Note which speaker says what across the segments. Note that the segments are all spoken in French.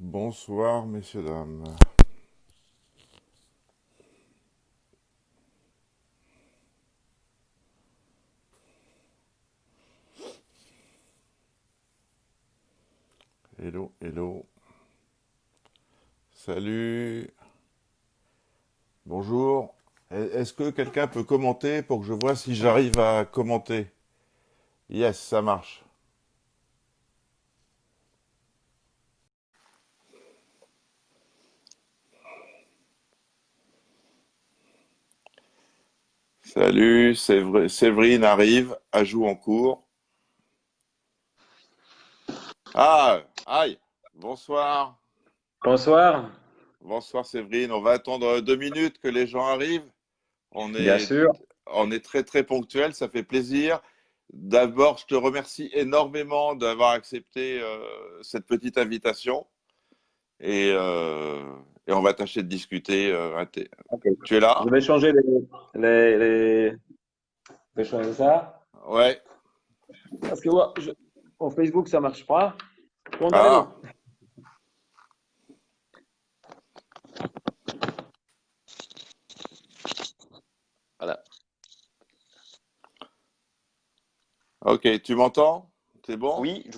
Speaker 1: Bonsoir, messieurs, dames. Hello, hello. Salut. Bonjour. Est-ce que quelqu'un peut commenter pour que je vois si j'arrive à commenter? Yes, ça marche. Salut, Séverine arrive, ajout en cours. Ah, aïe. Bonsoir.
Speaker 2: Bonsoir,
Speaker 1: Bonsoir, Séverine. On va attendre 2 minutes que les gens arrivent. On
Speaker 2: bien
Speaker 1: est,
Speaker 2: sûr.
Speaker 1: on est très, très ponctuel, ça fait plaisir. D'abord, je te remercie énormément d'avoir accepté cette petite invitation. et, euh, et on va tâcher de discuter.
Speaker 2: Ok.
Speaker 1: Tu es
Speaker 2: Je
Speaker 1: là?
Speaker 2: vais changer je vais changer ça.
Speaker 1: Ouais.
Speaker 2: Parce que moi, en Facebook, ça marche pas. Comment allez-vous?
Speaker 1: Ah,
Speaker 2: Voilà.
Speaker 1: ok, tu m'entends? C'est bon?
Speaker 2: Oui, je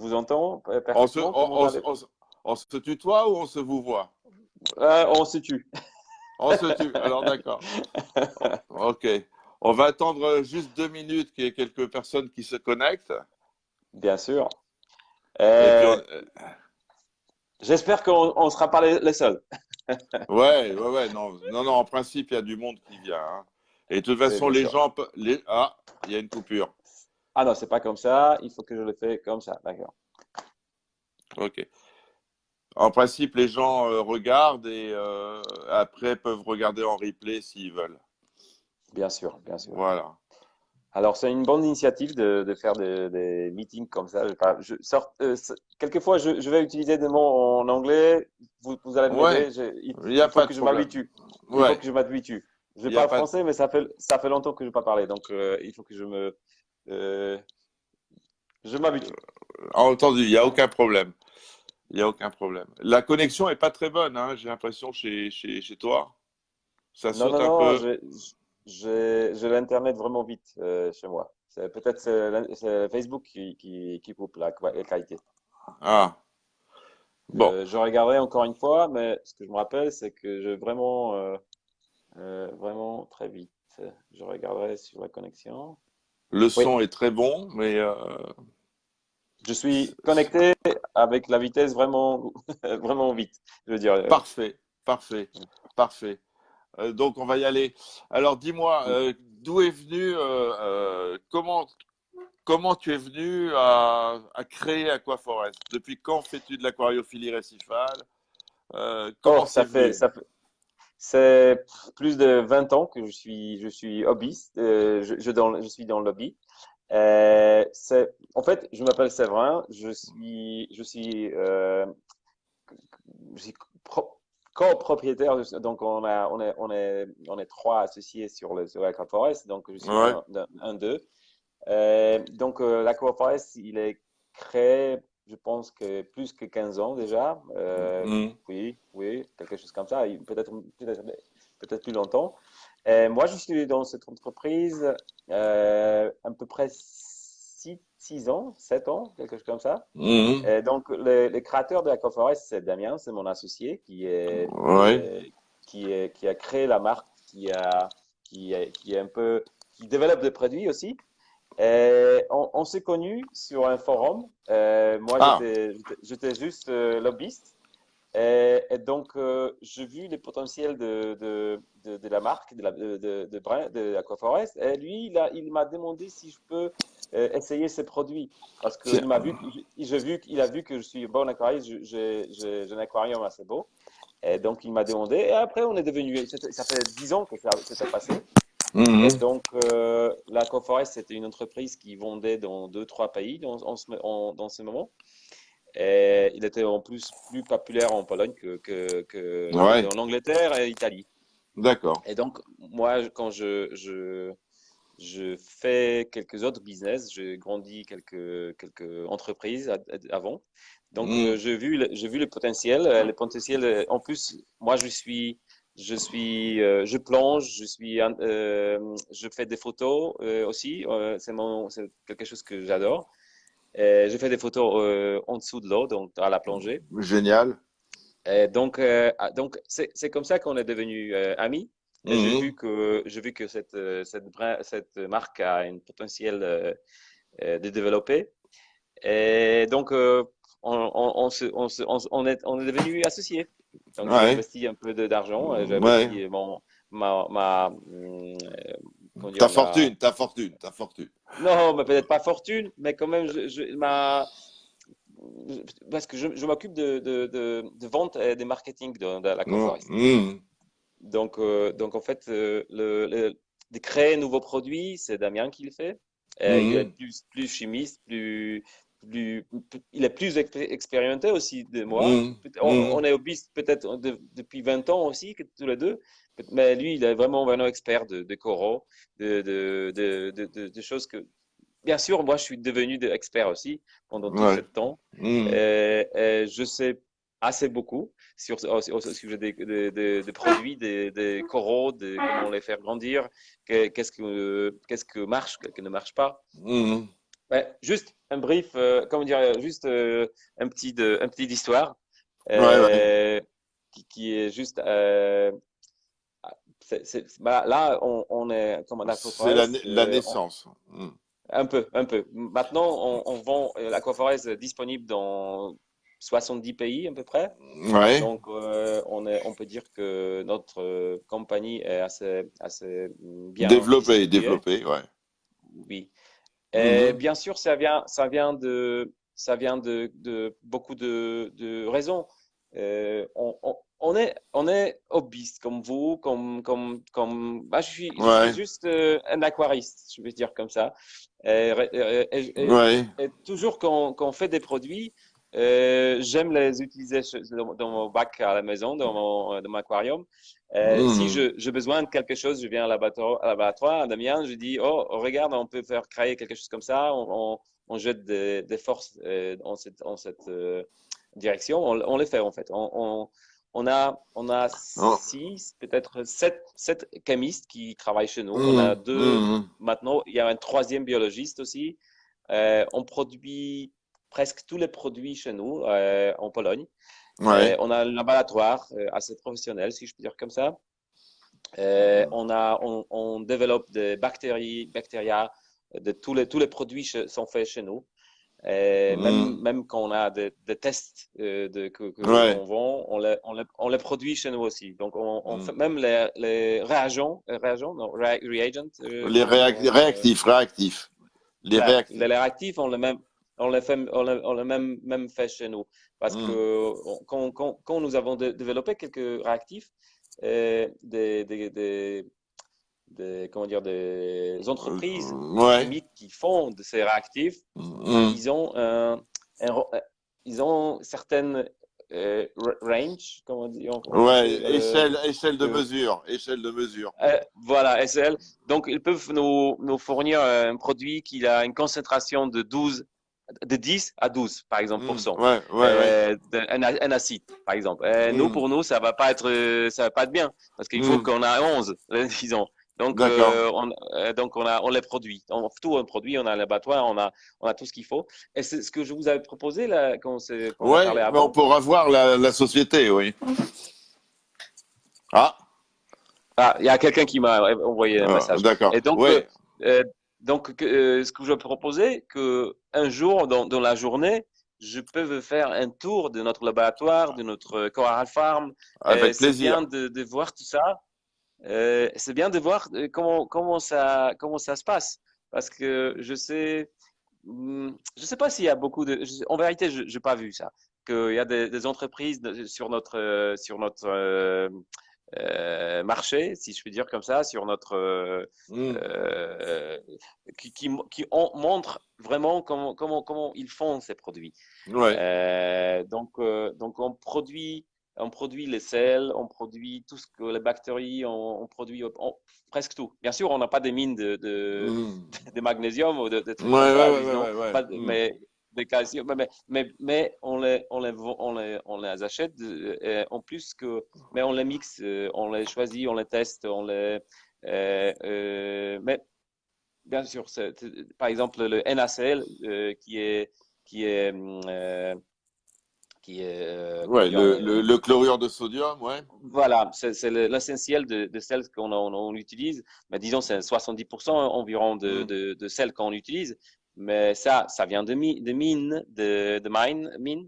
Speaker 2: vous entends
Speaker 1: On se,
Speaker 2: parfaitement.
Speaker 1: on,
Speaker 2: Comment
Speaker 1: on se-
Speaker 2: allez
Speaker 1: on se- on se tutoie ou on se vous voit?
Speaker 2: On se tue.
Speaker 1: On se tue, alors d'accord. Ok. On va attendre juste 2 minutes qu'il y ait quelques personnes qui se connectent.
Speaker 2: Bien sûr.
Speaker 1: Et puis,
Speaker 2: Euh, J'espère qu'on ne sera pas les seuls.
Speaker 1: ouais, ouais, ouais, non, non, non, en principe, il y a du monde qui vient, hein. Et de toute
Speaker 2: Oui,
Speaker 1: façon,
Speaker 2: bien
Speaker 1: les
Speaker 2: sûr.
Speaker 1: gens, ah, il y a une coupure.
Speaker 2: Ah non, c'est pas comme ça. Il faut que je le fais comme ça. D'accord.
Speaker 1: Ok. En principe, les gens regardent et après peuvent regarder en replay s'ils veulent.
Speaker 2: Bien sûr, bien sûr.
Speaker 1: Voilà.
Speaker 2: Alors, c'est une bonne initiative de faire des meetings comme ça. Quelquefois, je vais utiliser des mots en anglais. Vous allez
Speaker 1: Ouais,
Speaker 2: m'aider.
Speaker 1: il n'y a
Speaker 2: Il faut
Speaker 1: pas de
Speaker 2: que je
Speaker 1: problème.
Speaker 2: m'habitue. Il faut
Speaker 1: Ouais,
Speaker 2: que je m'habitue. Je
Speaker 1: il n'y a
Speaker 2: parle
Speaker 1: pas de...
Speaker 2: français, mais ça fait longtemps que je n'ai pas parlé. Donc, il faut que euh, je m'habitue.
Speaker 1: Entendu, il n'y a aucun problème. Il n'y a aucun problème. La connexion est pas très bonne, hein, j'ai l'impression chez toi. Ça
Speaker 2: Non,
Speaker 1: saute
Speaker 2: non,
Speaker 1: un
Speaker 2: non,
Speaker 1: peu.
Speaker 2: j'ai l'Internet vraiment vite chez moi. Peut-être c'est Facebook qui coupe la qualité.
Speaker 1: Ah, bon.
Speaker 2: Je regarderai encore une fois, mais ce que je me rappelle, c'est que vraiment très vite. Je regarderai sur la connexion.
Speaker 1: Le
Speaker 2: Oui,
Speaker 1: son est très bon, mais
Speaker 2: je suis connecté avec la vitesse vraiment, vraiment vite. Je veux dire,
Speaker 1: parfait, parfait, parfait. Donc on va y aller. Alors dis-moi, d'où est venu, comment tu es venu à créer Aquaforest? Depuis quand fais-tu de l'aquariophilie récifale?
Speaker 2: oh,
Speaker 1: Comment c'est venu?
Speaker 2: c'est plus de 20 ans que je suis hobbyiste. Je suis dans le lobby. En fait, je m'appelle Séverin. Je suis copropriétaire. Donc, on est trois associés sur l'Aquaforest. Donc, je suis
Speaker 1: Ouais.
Speaker 2: un d'eux. Donc, l'Aquaforest, il est créé, je pense que plus que 15 ans déjà.
Speaker 1: Mm.
Speaker 2: Oui, oui, quelque chose comme ça. Peut-être plus longtemps. Moi, je suis dans cette entreprise à peu près 6 ans, 7 ans, quelque chose comme ça.
Speaker 1: Mm.
Speaker 2: Donc, les créateurs de Aquaforest, c'est Damien, c'est mon associé
Speaker 1: Ouais.
Speaker 2: qui a créé la marque, qui est un peu, qui développe des produits aussi. On s'est connus sur un forum. Moi,
Speaker 1: Ah,
Speaker 2: j'étais juste lobbyiste. Et donc, j'ai vu les potentiels de la marque, de Aquaforest. Et lui, il m'a demandé si je peux essayer ses produits. Parce
Speaker 1: tiens.
Speaker 2: qu'il m'a vu, il a vu que je suis bon aquariste, j'ai un aquarium assez beau. Et donc, il m'a demandé. Et après, on est devenu, ça fait 10 ans que ça s'était passé. Et
Speaker 1: Mhm.
Speaker 2: donc, l'Aquaforest, c'était une entreprise qui vendait dans deux, trois pays dans ce moment. Et il était en plus populaire en Pologne
Speaker 1: Ouais,
Speaker 2: qu'en Angleterre et Italie.
Speaker 1: d'accord.
Speaker 2: Et donc, moi, quand je fais quelques autres business. J'ai grandi quelques entreprises avant. Donc,
Speaker 1: Mm.
Speaker 2: j'ai vu le potentiel. En plus, moi, je plonge, je fais des photos aussi. C'est quelque chose que j'adore. Je fais des photos en dessous de l'eau, donc à la plongée.
Speaker 1: Génial.
Speaker 2: Donc c'est comme ça qu'on est devenus amis. Et
Speaker 1: Mm.
Speaker 2: j'ai vu que cette marque a un potentiel de développer. Et donc, on est devenus associés. Donc, j'ai
Speaker 1: Ouais.
Speaker 2: investi un peu d'argent. J'ai
Speaker 1: Ouais.
Speaker 2: investi comment
Speaker 1: Ta
Speaker 2: dire,
Speaker 1: fortune, ta fortune, ta fortune.
Speaker 2: non, mais peut-être pas fortune, mais quand même, parce que je m'occupe de vente et de marketing de l'Aquaforest.
Speaker 1: Mm.
Speaker 2: Donc en fait, de créer un nouveau produit, c'est Damien qui le fait. Il est
Speaker 1: Mm.
Speaker 2: plus chimiste, il est plus expérimenté aussi de moi.
Speaker 1: Mm.
Speaker 2: On
Speaker 1: Mm.
Speaker 2: est hobbyiste peut-être depuis 20 ans aussi, tous les deux. Mais lui, il est vraiment expert de coraux, de choses que, bien sûr, moi, je suis devenu expert aussi pendant tout ce
Speaker 1: Ouais.
Speaker 2: temps.
Speaker 1: Mm.
Speaker 2: Je sais assez beaucoup au sujet des produits, des coraux, de comment les faire grandir, qu'est-ce que marche, qu'est-ce qui ne marche pas.
Speaker 1: Mm.
Speaker 2: Ouais, juste un brief, comment dire, juste un petit d'histoire
Speaker 1: Ouais, ouais.
Speaker 2: euh, qui est juste. Bah, là, on est comme en
Speaker 1: C'est la,
Speaker 2: Aquaforest.
Speaker 1: la naissance. Mm.
Speaker 2: Un peu, un peu. Maintenant, on vend l'Aquaforest disponible dans 70 pays à peu près.
Speaker 1: Ouais.
Speaker 2: Donc, on peut dire que notre compagnie est assez bien
Speaker 1: Développer,
Speaker 2: distribuée.
Speaker 1: développer, ouais.
Speaker 2: Oui. Et
Speaker 1: Mhm.
Speaker 2: bien sûr, ça vient de beaucoup de raisons. On est hobbyiste comme vous, bah, je suis
Speaker 1: Ouais,
Speaker 2: juste un aquariste, je vais dire comme ça.
Speaker 1: ouais.
Speaker 2: Et toujours quand on fait des produits, j'aime les utiliser dans mon bac à la maison, dans mon aquarium. Si
Speaker 1: Mhm.
Speaker 2: j'ai besoin de quelque chose, je viens à laboratoire, à Damien, je dis, oh, regarde, on peut faire créer quelque chose comme ça, on jette des forces en cette direction, on les fait en fait. On a
Speaker 1: Oh.
Speaker 2: six, peut-être sept chimistes qui travaillent chez nous. On a
Speaker 1: Mhm.
Speaker 2: deux,
Speaker 1: Mhm.
Speaker 2: maintenant, il y a un troisième biologiste aussi. On produit presque tous les produits chez nous en Pologne.
Speaker 1: Ouais,
Speaker 2: On a un laboratoire assez professionnel, si je peux dire comme ça. On développe des bactéries de tous les produits sont faits chez nous.
Speaker 1: mhm.
Speaker 2: Même quand on a des tests que
Speaker 1: Ouais.
Speaker 2: on vend, on les produit chez nous aussi. Donc, on fait
Speaker 1: Mhm.
Speaker 2: même les réagents, non, reagents,
Speaker 1: Les réactifs, réactifs. Les
Speaker 2: les
Speaker 1: réactifs.
Speaker 2: réactifs, on les même fait chez nous. Parce que
Speaker 1: Mhm.
Speaker 2: quand nous avons développé quelques réactifs, comment dire, des entreprises
Speaker 1: Ouais.
Speaker 2: chimiques qui font de ces réactifs,
Speaker 1: Mhm.
Speaker 2: ils ont un- ils ont certaines range, comment on dit en français,
Speaker 1: Ouais, échelle, échelle de
Speaker 2: que,
Speaker 1: mesure, échelle de mesure.
Speaker 2: voilà, SL. Donc, ils peuvent nous fournir un produit qui a une concentration de 10 à 12, par exemple, pour cent.
Speaker 1: Ouais, ouais, ouais.
Speaker 2: Un acide, par exemple.
Speaker 1: Mhm.
Speaker 2: Pour nous, ça va pas être bien, parce qu'il faut
Speaker 1: Mhm.
Speaker 2: qu'on a 11, disons.
Speaker 1: D'accord.
Speaker 2: On les produit. Tout on produit, on a un laboratoire, on a tout ce qu'il faut. Et c'est ce que je vous avais proposé, là, quand on a parlé
Speaker 1: Ouais, mais on
Speaker 2: avant.
Speaker 1: pourra voir la société, oui. Ah,
Speaker 2: Ah, il y a quelqu'un qui m'a envoyé un message.
Speaker 1: d'accord.
Speaker 2: Et
Speaker 1: Ouais,
Speaker 2: euh, ce que je proposais, que un jour dans la journée, je peux vous faire un tour de notre laboratoire, de notre Coral Farm.
Speaker 1: avec
Speaker 2: C'est
Speaker 1: plaisir.
Speaker 2: bien de voir tout ça. C'est bien de voir comment ça se passe. Parce que je sais pas s'il y a beaucoup en vérité, je n'ai pas vu ça. Qu'il y a des entreprises sur notre marché, si je puis dire comme ça, sur notre
Speaker 1: Mhm.
Speaker 2: euh, montre vraiment comment ils font ces produits.
Speaker 1: Ouais.
Speaker 2: Donc on produit on produit les sels, on produit tout ce que les bactéries, on produit presque tout. Bien sûr, on n'a pas des mines
Speaker 1: Hmm.
Speaker 2: de magnésium ou de
Speaker 1: Ouais,
Speaker 2: trucs comme ça,
Speaker 1: ouais, ouais, ouais,
Speaker 2: disons,
Speaker 1: ouais, ouais.
Speaker 2: pas,
Speaker 1: Hmm.
Speaker 2: mais de calcium, mais on les achète en plus que, mais on les mixe, on les choisit, on les teste, mais bien sûr, par exemple le NaCl qui est euh, comment
Speaker 1: Ouais,
Speaker 2: dire,
Speaker 1: le chlorure de sodium, ouais.
Speaker 2: voilà, c'est l'essentiel de sel qu'on utilise. Mais disons, c'est 70% environ
Speaker 1: Hmm.
Speaker 2: de sel qu'on utilise. Mais ça vient de mines, mine,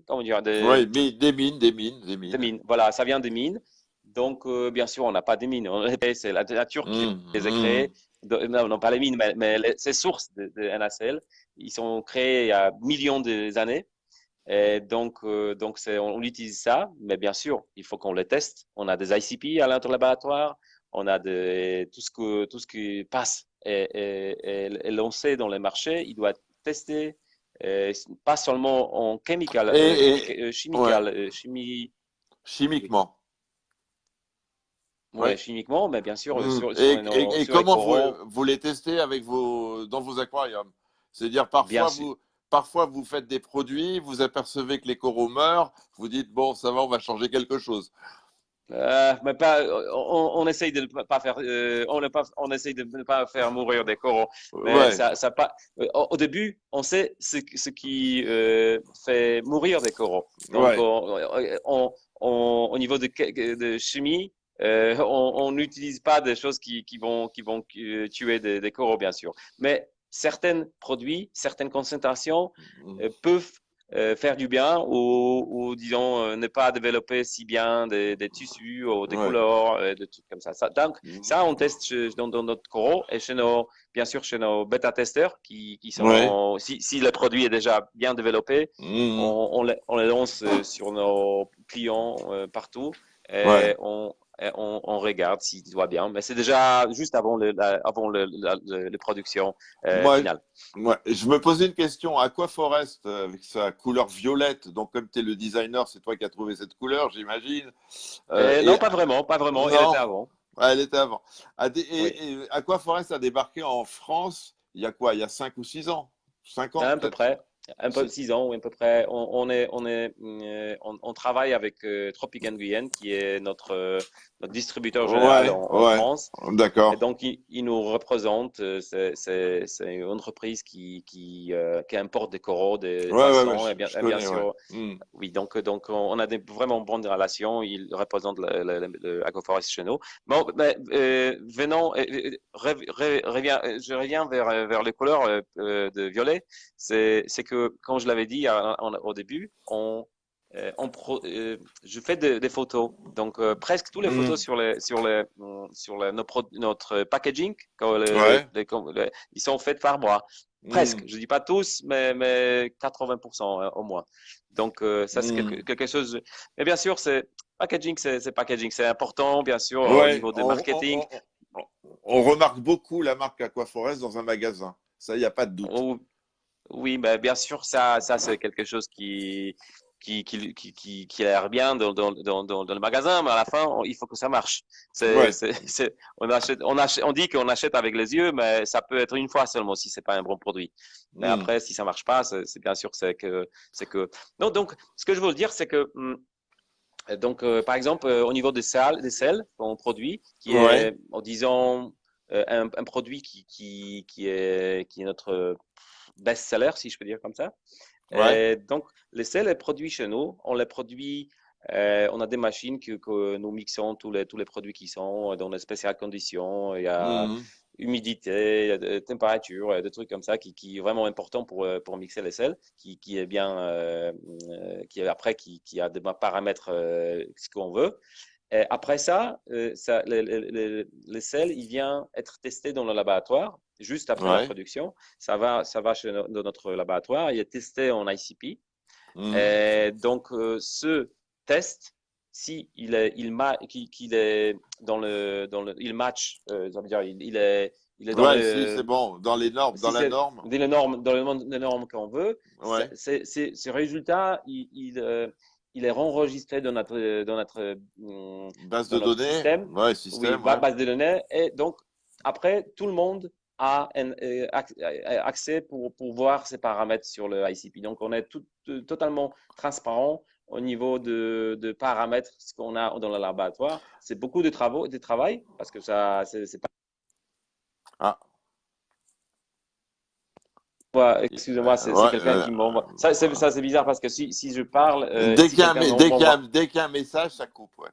Speaker 2: comment dire,
Speaker 1: Ouais, mais des mines, des mines, des
Speaker 2: de
Speaker 1: mines.
Speaker 2: mines. Voilà, ça vient des mines. Donc, bien sûr, on n'a pas de mines. C'est la nature qui
Speaker 1: Hmm,
Speaker 2: les a
Speaker 1: hmm.
Speaker 2: créées. Non, non, pas les mines, mais ces sources de NaCl, ils sont créés il y a millions d'années. Et donc on utilise ça, mais bien sûr, il faut qu'on les teste. On a des ICP à l'interlaboratoire, on a tout ce qui passe et lancé dans les marchés, il doit être testé, pas seulement en
Speaker 1: Ouais,
Speaker 2: oui,
Speaker 1: chimiquement.
Speaker 2: ouais,
Speaker 1: Ouais.
Speaker 2: chimiquement, mais bien sûr
Speaker 1: Hmm. Et
Speaker 2: sur les
Speaker 1: comment
Speaker 2: coraux,
Speaker 1: vous les testez avec dans vos aquariums? C'est-à-dire,
Speaker 2: bien sûr.
Speaker 1: parfois, vous faites des produits, vous apercevez que les coraux meurent, vous dites, bon, ça va, on va changer quelque chose.
Speaker 2: Mais pas, on essaye de ne pas faire, on essaye de ne pas faire mourir des coraux. Mais
Speaker 1: Ouais,
Speaker 2: ça pas. Au début, on sait ce qui fait mourir des coraux. Donc,
Speaker 1: ouais.
Speaker 2: au niveau de chimie, on n'utilise pas des choses qui vont tuer des coraux, bien sûr. Mais certains produits, certaines concentrations
Speaker 1: Hmm.
Speaker 2: peuvent faire du bien ou disons ne pas développer si bien des tissus ou des
Speaker 1: Ouais.
Speaker 2: couleurs, des trucs comme ça. Donc ça, on
Speaker 1: Hmm.
Speaker 2: teste dans notre coraux et bien sûr chez nos bêta-testeurs qui
Speaker 1: Ouais.
Speaker 2: sont, si le produit est déjà bien développé,
Speaker 1: Hmm.
Speaker 2: on les lance sur nos clients partout
Speaker 1: Ouais.
Speaker 2: et on regarde s'il va bien. Mais c'est déjà juste avant avant le production
Speaker 1: Moi,
Speaker 2: finale.
Speaker 1: je me posais une question. Aquaforest, avec sa couleur violette, donc comme tu es le designer, c'est toi qui as trouvé cette couleur, j'imagine. Et
Speaker 2: Non, pas vraiment, pas vraiment. Elle était
Speaker 1: non,
Speaker 2: avant.
Speaker 1: ouais, elle était avant.
Speaker 2: Oui.
Speaker 1: Et Aquaforest a débarqué en France, il y a quoi? Il y a 5 ou 6 ans? 5 ans
Speaker 2: À peu
Speaker 1: peut-être.
Speaker 2: près. Un peu 6 ans, oui, à peu près. On travaille avec Tropic Guyenne, qui est notre distributeur général
Speaker 1: Ouais,
Speaker 2: en
Speaker 1: ouais,
Speaker 2: France. Et
Speaker 1: d'accord.
Speaker 2: donc, il nous représente. C'est une entreprise qui importe des coraux, des
Speaker 1: Ouais, ouais, ouais,
Speaker 2: poissons,
Speaker 1: je
Speaker 2: et bien
Speaker 1: connais, ouais.
Speaker 2: sûr,
Speaker 1: Hmm.
Speaker 2: oui, donc on a des vraiment bonnes relations. Il représente le Agroforest chez nous. Bon, mais venons, je reviens vers les couleurs de violet. C'est que, comme je l'avais dit au début, je fais des photos. Donc, presque toutes les
Speaker 1: Hmm.
Speaker 2: photos notre packaging,
Speaker 1: Ouais.
Speaker 2: ils sont faits par moi. Presque.
Speaker 1: Hmm.
Speaker 2: Je dis pas tous, mais 80% au moins. Donc, ça, c'est
Speaker 1: Hmm.
Speaker 2: quelque chose. Mais bien sûr, c'est packaging. C'est important, bien sûr, au
Speaker 1: Ouais,
Speaker 2: niveau de marketing.
Speaker 1: on remarque beaucoup la marque Aquaforest dans un magasin. Ça, il n'y a pas de doute.
Speaker 2: Oh, oui, mais bien sûr, ça c'est quelque chose qui a l'air bien dans le magasin, mais à la fin, il faut que ça marche.
Speaker 1: Ouais.
Speaker 2: On dit qu'on achète avec les yeux, mais ça peut être une fois seulement si c'est pas un bon produit. Mais
Speaker 1: Hmm.
Speaker 2: après, si ça marche pas, bien sûr, c'est que. Non, donc, ce que je veux dire, c'est que donc, par exemple, au niveau des sels qu'on produit, qui
Speaker 1: Ouais.
Speaker 2: est, en disant, un produit qui est notre best-seller, si je peux dire comme ça.
Speaker 1: Ouais.
Speaker 2: Donc, les sels est produit chez nous. On les produit, on a des machines que nous mixons tous les produits qui sont dans de spéciales conditions. Il y a
Speaker 1: Hmm.
Speaker 2: humidité, il y a de température, des trucs comme ça qui est vraiment important pour mixer les sels, qui est bien, qui est après, qui a des paramètres, ce qu'on veut. Et après ça, le sel, il vient être testé dans le laboratoire juste après la
Speaker 1: Ouais.
Speaker 2: production. Ça va dans notre laboratoire. Il est testé en ICP.
Speaker 1: Hmm.
Speaker 2: Et donc, ce test, si qu'il est il match, ça veut dire il est dans
Speaker 1: Ouais, si,
Speaker 2: le,
Speaker 1: c'est bon. Dans les normes, dans
Speaker 2: si
Speaker 1: la
Speaker 2: c'est
Speaker 1: norme.
Speaker 2: dans les normes qu'on veut,
Speaker 1: Ouais.
Speaker 2: ce résultat, il est enregistré
Speaker 1: Base
Speaker 2: dans
Speaker 1: de
Speaker 2: notre
Speaker 1: données,
Speaker 2: système,
Speaker 1: ouais,
Speaker 2: oui,
Speaker 1: système, ouais.
Speaker 2: base de données. Et donc, après, tout le monde a accès pour voir ces paramètres sur le ICP. Donc, on est totalement transparent au niveau de paramètres ce qu'on a dans le laboratoire. C'est beaucoup de travail parce que ça, c'est pas.
Speaker 1: Ah,
Speaker 2: Excusez-moi, c'est
Speaker 1: ouais,
Speaker 2: quelqu'un qui m'envoie. Ça, c'est bizarre parce que si je parle,
Speaker 1: dès
Speaker 2: si
Speaker 1: qu'il y a,
Speaker 2: quelqu'un m'envoie.
Speaker 1: dès qu'il y a un message, ça coupe, ouais.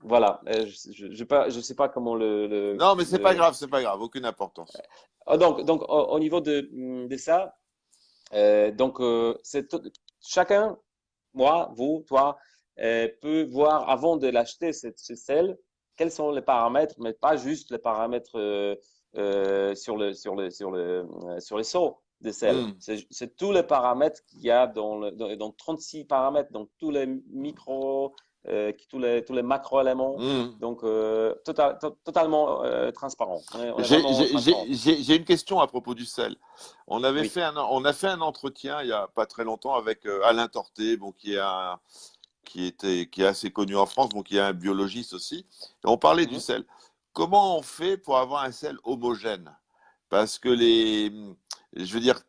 Speaker 2: Voilà, je sais pas comment
Speaker 1: Non, mais c'est pas grave, aucune importance.
Speaker 2: donc au niveau de ça, donc chacun, moi, vous, toi, peut voir avant de l'acheter ce sel, quels sont les paramètres, mais pas juste les paramètres sur les seaux de sel.
Speaker 1: Hmm,
Speaker 2: C'est tous les paramètres qu'il y a dans 36 paramètres, donc tous les micros, tous les macro-éléments.
Speaker 1: hmm.
Speaker 2: Donc, totalement transparent. On est vraiment transparent.
Speaker 1: J'ai une question à propos du sel.
Speaker 2: Oui.
Speaker 1: On a fait un entretien il y a pas très longtemps avec Alain Torté, bon, qui est assez connu en France, bon, qui est un biologiste aussi. Et on parlait du
Speaker 2: Mhm.
Speaker 1: sel. Comment on fait pour avoir un sel homogène? Parce que je veux dire,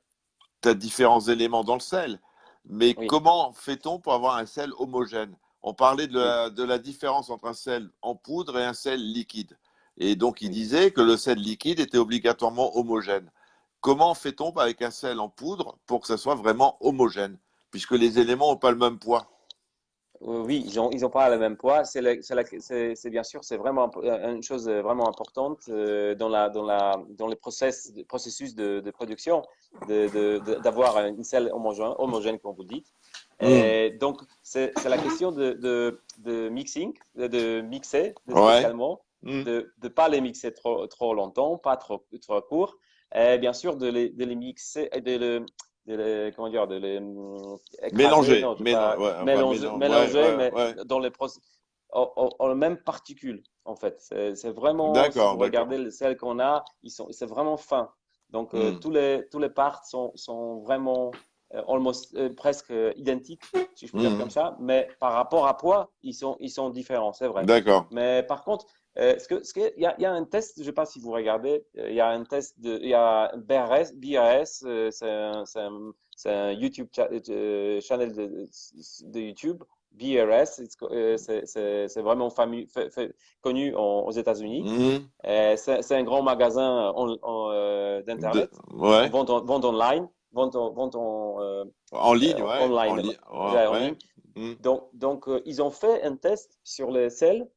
Speaker 1: tu as différents éléments dans le sel, mais
Speaker 2: Oui,
Speaker 1: comment fait-on pour avoir un sel homogène? On parlait
Speaker 2: oui,
Speaker 1: de la différence entre un sel en poudre et un sel liquide. Et donc, il
Speaker 2: oui.
Speaker 1: disait que le sel liquide était obligatoirement homogène. Comment fait-on avec un sel en poudre pour que ça soit vraiment homogène, puisque les éléments n'ont pas le même poids?
Speaker 2: Oui, ils ont pas le même poids. C'est bien sûr, c'est vraiment une chose vraiment importante dans les processus de production d'avoir une selle homogène, comme vous dites.
Speaker 1: Hmm.
Speaker 2: Et donc, c'est la question de mixing, de mixer
Speaker 1: Ouais.
Speaker 2: spécialement,
Speaker 1: Hmm.
Speaker 2: de pas les mixer trop longtemps, pas trop court. Et bien sûr, de les mixer, comment dire, de les écraser,
Speaker 1: Mélanger.
Speaker 2: non, je pas
Speaker 1: Ouais, enfin,
Speaker 2: mélanger, mais
Speaker 1: ouais.
Speaker 2: dans les en les mêmes particules, en fait. C'est vraiment, si
Speaker 1: D'accord,
Speaker 2: vous regardez
Speaker 1: d'accord.
Speaker 2: celles qu'on a, c'est vraiment fin. Donc,
Speaker 1: Hmm.
Speaker 2: tous les parts sont vraiment presque identiques, si je peux dire comme
Speaker 1: Hmm.
Speaker 2: ça, mais par rapport à poids, ils sont différents, c'est vrai.
Speaker 1: D'accord.
Speaker 2: Mais par contre, il y a un test, je ne sais pas si vous regardez, il y a un test il y a BRS, c'est un YouTube channel de YouTube. BRS, c'est vraiment connu aux États-Unis.
Speaker 1: Hmm.
Speaker 2: C'est un grand magasin d'Internet,
Speaker 1: Ouais.
Speaker 2: vente online,
Speaker 1: En ligne, ouais.
Speaker 2: online,
Speaker 1: Ouais,
Speaker 2: en
Speaker 1: ouais.
Speaker 2: ligne.
Speaker 1: Hmm.
Speaker 2: Donc ils ont fait un test sur les sels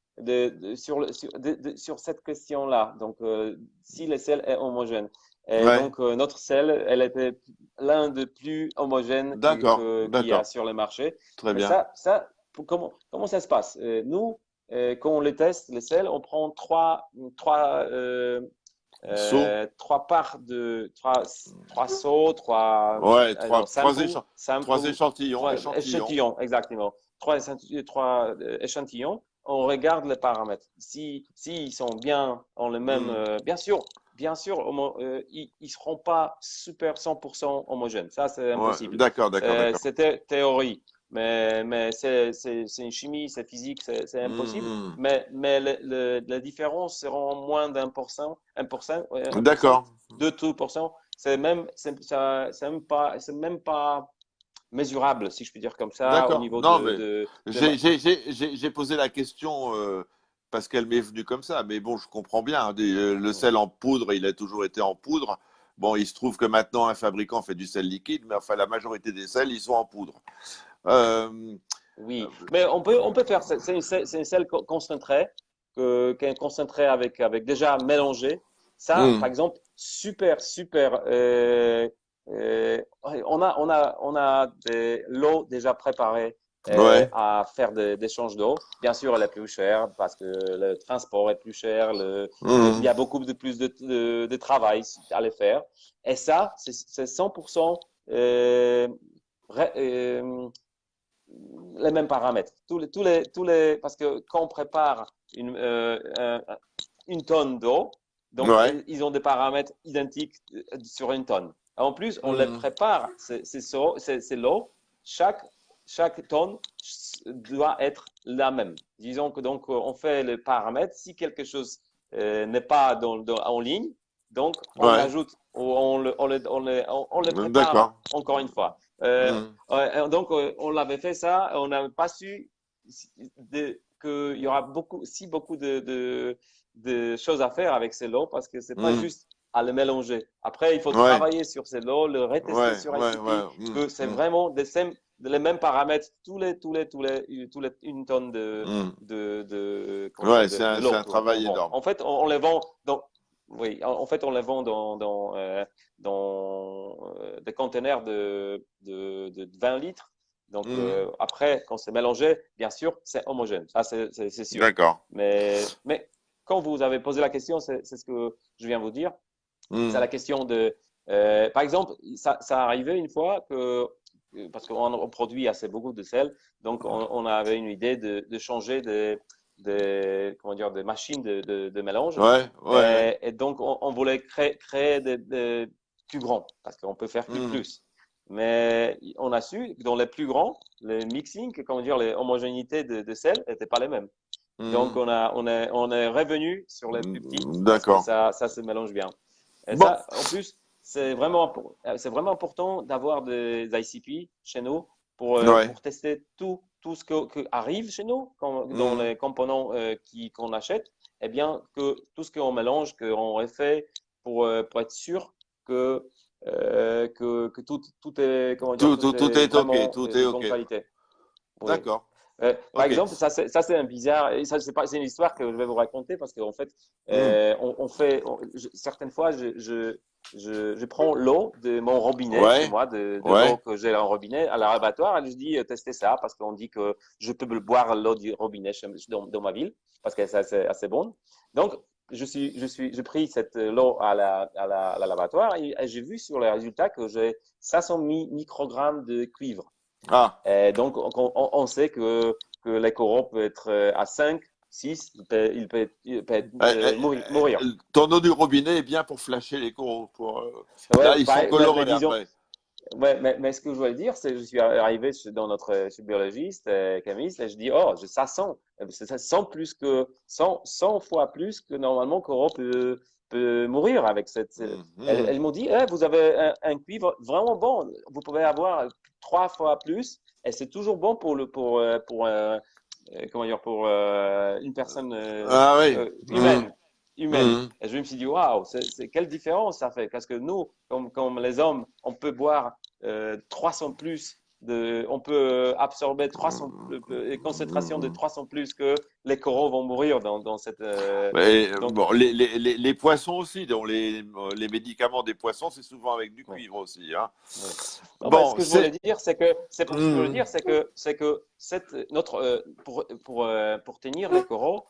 Speaker 2: sur cette question-là. Donc, si le sel est homogène. Et
Speaker 1: Ouais.
Speaker 2: donc, notre sel, elle était l'un des plus homogènes
Speaker 1: D'accord,
Speaker 2: qu'il y a
Speaker 1: d'accord.
Speaker 2: sur le marché.
Speaker 1: Très
Speaker 2: Mais
Speaker 1: bien.
Speaker 2: comment ça se passe? Nous, quand on les teste, les sels, on prend
Speaker 1: Saut.
Speaker 2: trois seaux,
Speaker 1: Ouais,
Speaker 2: non,
Speaker 1: trois échantillons,
Speaker 2: trois
Speaker 1: échantillons.
Speaker 2: échantillons, exactement. Trois échantillons. On regarde les paramètres. Si ils sont bien en le même,
Speaker 1: Hmm.
Speaker 2: bien sûr, ils seront pas super 100% homogènes. Ça, c'est
Speaker 1: Ouais,
Speaker 2: impossible.
Speaker 1: d'accord, d'accord, d'accord.
Speaker 2: C'était théorie. Mais c'est une chimie, c'est physique, c'est impossible.
Speaker 1: Hmm,
Speaker 2: La différence sera moins un pour cent,
Speaker 1: hmm.
Speaker 2: 1%,
Speaker 1: D'accord.
Speaker 2: 2%. C'est même pas mesurable, si je puis dire comme ça, au
Speaker 1: D'accord.
Speaker 2: niveau
Speaker 1: Non, mais
Speaker 2: de ma-
Speaker 1: j'ai posé la question parce qu'elle m'est venue comme ça. Mais bon, je comprends bien, hein. Le sel en poudre, il a toujours été en poudre. Bon, il se trouve que maintenant, un fabricant fait du sel liquide, mais enfin, la majorité des sels, ils sont en poudre. Euh,
Speaker 2: Oui, mais on peut faire, c'est une selle concentrée, qui est concentrée avec déjà mélangé. Ça, par
Speaker 1: hmm.
Speaker 2: exemple, super. On a des lots déjà préparés
Speaker 1: Ouais.
Speaker 2: à faire des échanges d'eau. Bien sûr, elle est plus chère parce que le transport est plus cher, il
Speaker 1: Hmm.
Speaker 2: y a beaucoup de plus de travail à les faire. Et ça, c'est 100% euh, les mêmes paramètres. Parce que quand on prépare une tonne d'eau, donc
Speaker 1: Ouais.
Speaker 2: ils ont des paramètres identiques sur une tonne. En plus, on les
Speaker 1: Hmm.
Speaker 2: prépare, c'est l'eau, chaque chaque tonne doit être la même. Disons que donc on fait le paramètre. Si quelque chose n'est pas en ligne, donc on
Speaker 1: Ouais.
Speaker 2: ajoute, on le prépare
Speaker 1: D'accord.
Speaker 2: encore une fois.
Speaker 1: Hmm.
Speaker 2: Donc on l'avait fait ça, on n'avait pas su qu'il y aura beaucoup de choses à faire avec ces lots parce que c'est pas
Speaker 1: Hmm.
Speaker 2: juste à le mélanger. Après, il faut
Speaker 1: Ouais.
Speaker 2: travailler sur ces lots, le retester
Speaker 1: Ouais.
Speaker 2: sur
Speaker 1: Ouais.
Speaker 2: ICP,
Speaker 1: Ouais. Hmm.
Speaker 2: que c'est
Speaker 1: Hmm.
Speaker 2: vraiment les mêmes paramètres, une tonne
Speaker 1: Hmm.
Speaker 2: comment dire,
Speaker 1: Ouais,
Speaker 2: de
Speaker 1: c'est
Speaker 2: l'eau
Speaker 1: un
Speaker 2: qu'on
Speaker 1: travail
Speaker 2: vend.
Speaker 1: énorme.
Speaker 2: En fait, on les vend oui, en fait, on les vend des conteneurs de 20 litres. Donc,
Speaker 1: Hmm.
Speaker 2: après, quand c'est mélangé, bien sûr, c'est homogène. Ça, c'est sûr.
Speaker 1: D'accord.
Speaker 2: Mais quand vous avez posé la question, c'est ce que je viens de vous dire. C'est
Speaker 1: Hmm.
Speaker 2: la question par exemple, ça arrivait une fois parce qu'on produit assez beaucoup de sel, donc on avait une idée de changer comment dire, des machines de mélange.
Speaker 1: Ouais. Ouais.
Speaker 2: Et donc, on voulait créer des plus grands, parce qu'on peut faire
Speaker 1: Hmm.
Speaker 2: plus. Mais on a su que dans les plus grands, les mixing, comment dire, les homogénéités de sel n'étaient pas les mêmes. Donc,
Speaker 1: Hmm.
Speaker 2: on est revenu sur les plus petites parce que
Speaker 1: D'accord.
Speaker 2: ça se mélange bien. Et
Speaker 1: Bon.
Speaker 2: ça, en plus, c'est vraiment important d'avoir des ICP chez nous
Speaker 1: Ouais.
Speaker 2: pour tester tout ce que arrive chez nous dans
Speaker 1: Hmm.
Speaker 2: les components qu'on achète. Eh bien, que tout ce qu'on mélange, qu'on refait pour être sûr que tout est, comment dire, tout
Speaker 1: Tout
Speaker 2: est
Speaker 1: est OK.
Speaker 2: vraiment
Speaker 1: Tout est
Speaker 2: de bonne
Speaker 1: OK.
Speaker 2: qualité. Oui.
Speaker 1: D'accord.
Speaker 2: Par
Speaker 1: OK.
Speaker 2: exemple, c'est un bizarre, et ça, c'est une histoire que je vais vous raconter parce qu'en fait,
Speaker 1: Hmm.
Speaker 2: certaines fois, je prends l'eau de mon robinet chez
Speaker 1: Ouais.
Speaker 2: moi, de l'eau
Speaker 1: Ouais.
Speaker 2: que j'ai dans le robinet à l'abattoir, et je dis, testez ça parce qu'on dit que je peux boire l'eau du robinet dans ma ville parce que c'est assez bon. Donc, j'ai pris cette l'eau à l'abattoir et j'ai vu sur les résultats que j'ai 500 microgrammes de cuivre.
Speaker 1: Ah.
Speaker 2: Donc, on sait que les coraux peuvent être à 5, 6, il peut mourir.
Speaker 1: Ton eau du robinet est bien pour flasher les coraux. Là,
Speaker 2: Ouais,
Speaker 1: ils sont
Speaker 2: mais
Speaker 1: colorés
Speaker 2: disons,
Speaker 1: après.
Speaker 2: ouais, mais ce que je voulais dire, c'est que je suis arrivé dans chez biologiste, chimiste, et je dis, oh, ça sent. Ça sent plus que, 100 fois plus que normalement coraux peut mourir avec
Speaker 1: Mhm.
Speaker 2: elles m'ont dit, eh, vous avez un cuivre vraiment bon. Vous pouvez avoir 3 fois plus, et c'est toujours bon comment dire, pour une personne
Speaker 1: Ah oui. Mhm.
Speaker 2: humaine.
Speaker 1: Mhm.
Speaker 2: Et je me suis dit, waouh, quelle différence ça fait. Parce que nous, comme les hommes, on peut boire 300 plus, on peut absorber 300 une concentration de 300 plus que les coraux vont mourir dans cette.
Speaker 1: Mais,
Speaker 2: Donc,
Speaker 1: bon, les poissons aussi, dont les médicaments des poissons, c'est souvent avec du
Speaker 2: ouais,
Speaker 1: cuivre aussi. Hein.
Speaker 2: ouais. Non, mais ce
Speaker 1: Bon,
Speaker 2: que je voulais dire, ce que je voulais
Speaker 1: Mhm.
Speaker 2: dire, c'est que pour tenir les coraux,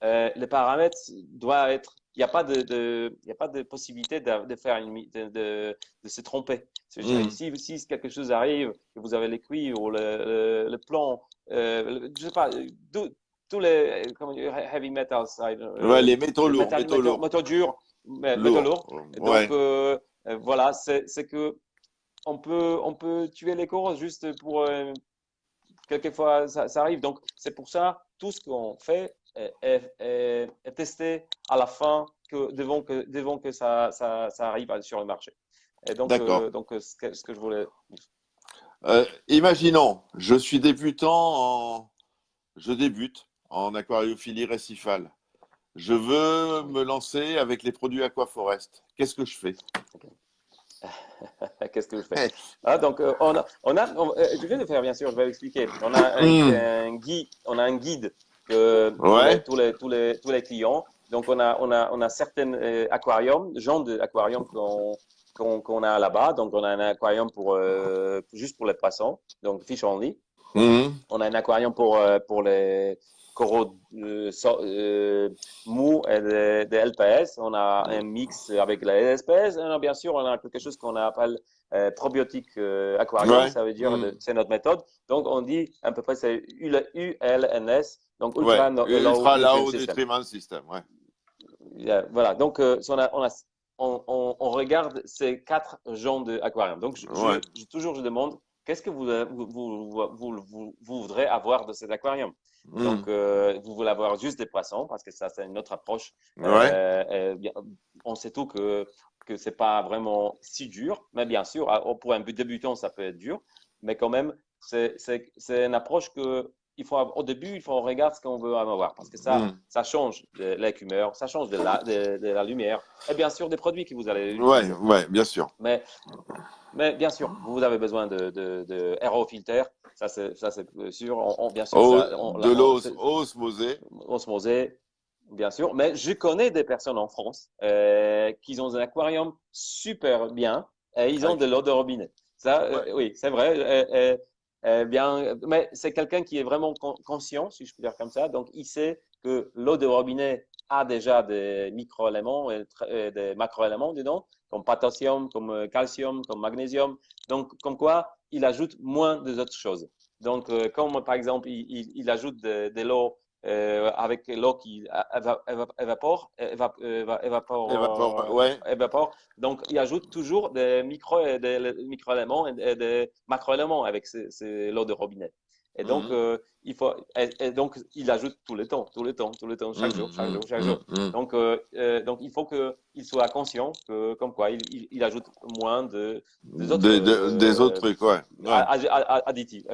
Speaker 2: les paramètres doivent être. Il y a pas de possibilité de faire de se tromper. C'est-à-dire,
Speaker 1: Mhm.
Speaker 2: si quelque chose arrive, que vous avez les cuivres ou le plomb, je sais pas, tous les comment dire, heavy metals,
Speaker 1: Ouais, les métaux
Speaker 2: le
Speaker 1: lourds, métaux lourds,
Speaker 2: métaux durs, métaux
Speaker 1: lourds.
Speaker 2: lourds. Donc,
Speaker 1: Ouais.
Speaker 2: voilà, c'est que on peut tuer les coraux juste pour quelquefois ça arrive. Donc c'est pour ça tout ce qu'on fait est testé à la fin devant que ça arrive sur le marché. Et
Speaker 1: D'accord.
Speaker 2: ce que je voulais.
Speaker 1: Imaginons, je débute en aquariophilie récifale. Je veux
Speaker 2: Oui.
Speaker 1: me lancer avec les produits Aquaforest. Qu'est-ce que je fais?
Speaker 2: Okay. Qu'est-ce que je fais? Ah, donc je vais le faire bien sûr. Je vais l'expliquer.
Speaker 1: Hmm.
Speaker 2: On a un guide pour
Speaker 1: Ouais.
Speaker 2: tous les clients. Donc on a certains aquariums, genres d'aquariums qu'on a là-bas. Donc on a un aquarium juste pour les poissons, donc fish only.
Speaker 1: Hmm.
Speaker 2: On a un aquarium pour les coraux mous et des LPS. On a un mix avec les LSPS. Et bien sûr, on a quelque chose qu'on appelle probiotique aquarium.
Speaker 1: Ouais.
Speaker 2: Ça veut dire,
Speaker 1: Hmm.
Speaker 2: c'est notre méthode. Donc, on dit à peu près, c'est ULNS, donc
Speaker 1: Ouais.
Speaker 2: Ultra Low
Speaker 1: Ultra
Speaker 2: Nutrient
Speaker 1: Low
Speaker 2: System.
Speaker 1: Nutriment System. Ouais.
Speaker 2: Voilà, donc on regarde ces 4 genres d'aquarium. Donc,
Speaker 1: Ouais.
Speaker 2: je demande qu'est-ce que vous voudrez avoir de cet aquarium?
Speaker 1: Hmm.
Speaker 2: Donc, vous voulez avoir juste des poissons, parce que ça, c'est une autre approche.
Speaker 1: Ouais.
Speaker 2: On sait tout que c'est pas vraiment si dur, mais bien sûr, pour un but débutant, ça peut être dur, mais quand même, c'est une approche que au début, il faut regarder ce qu'on veut avoir, parce que
Speaker 1: Hmm.
Speaker 2: ça change de l'écumeur, ça change de la lumière, et bien sûr des produits que vous allez
Speaker 1: Ouais,
Speaker 2: utiliser.
Speaker 1: ouais, bien sûr.
Speaker 2: Mais mais bien sûr, vous avez besoin de aérofilter, ça c'est sûr. Bien sûr,
Speaker 1: De l'eau osmosée.
Speaker 2: osmosé, bien sûr. Mais je connais des personnes en France qui ont un aquarium super bien et ils ont
Speaker 1: Avec-
Speaker 2: de l'eau de robinet. Ça,
Speaker 1: Ouais.
Speaker 2: oui, c'est vrai. Bien, mais c'est quelqu'un qui est vraiment conscient, si je peux dire comme ça. Donc, il sait que l'eau de robinet a déjà des microéléments et des macroéléments dedans, comme potassium, comme calcium, comme magnésium. Donc, comme quoi, il ajoute moins des autres choses. Donc, comme par exemple, il ajoute de l'eau avec l'eau qui
Speaker 1: Ouais.
Speaker 2: évapore. Donc, il ajoute toujours des micro-éléments et des macro-éléments avec l'eau de robinet. Et donc,
Speaker 1: Hmm.
Speaker 2: donc, il ajoute tout le temps, tout le temps, tout le temps,
Speaker 1: Hmm,
Speaker 2: chaque jour, chaque
Speaker 1: hmm,
Speaker 2: jour, chaque
Speaker 1: hmm,
Speaker 2: jour.
Speaker 1: hmm.
Speaker 2: Donc il faut qu'il soit conscient que, comme quoi, il ajoute moins des autres
Speaker 1: Des autres trucs, ouais. Ouais.
Speaker 2: additifs.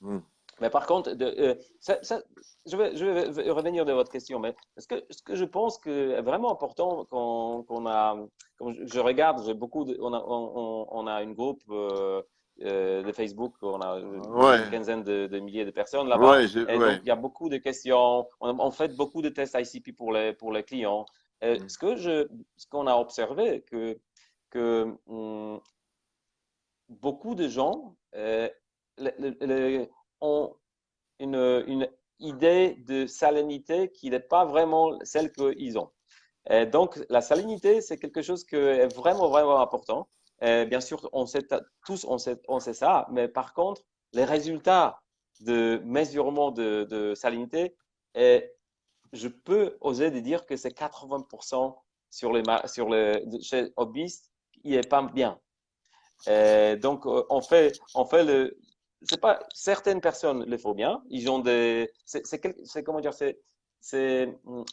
Speaker 1: Hmm.
Speaker 2: Mais par contre, je vais revenir de votre question, mais ce que je pense que est vraiment important quand je regarde, on a une groupe de Facebook, on a une
Speaker 1: Ouais.
Speaker 2: quinzaine de milliers de personnes là-bas,
Speaker 1: Ouais,
Speaker 2: et donc
Speaker 1: ouais.
Speaker 2: il y a beaucoup de questions, on fait beaucoup de tests ICP pour les clients. Ce qu'on a observé, que beaucoup de gens le- ont une idée de salinité qui n'est pas vraiment celle qu'ils ont. Et donc, la salinité, c'est quelque chose qui est vraiment, vraiment important. Bien sûr, on sait ça, mais par contre, les résultats de mesurement de salinité, je peux oser de dire que c'est 80% chez Obis, il n'est pas bien. Donc, on fait c'est pas, certaines personnes le font bien. Ils ont comment dire, c'est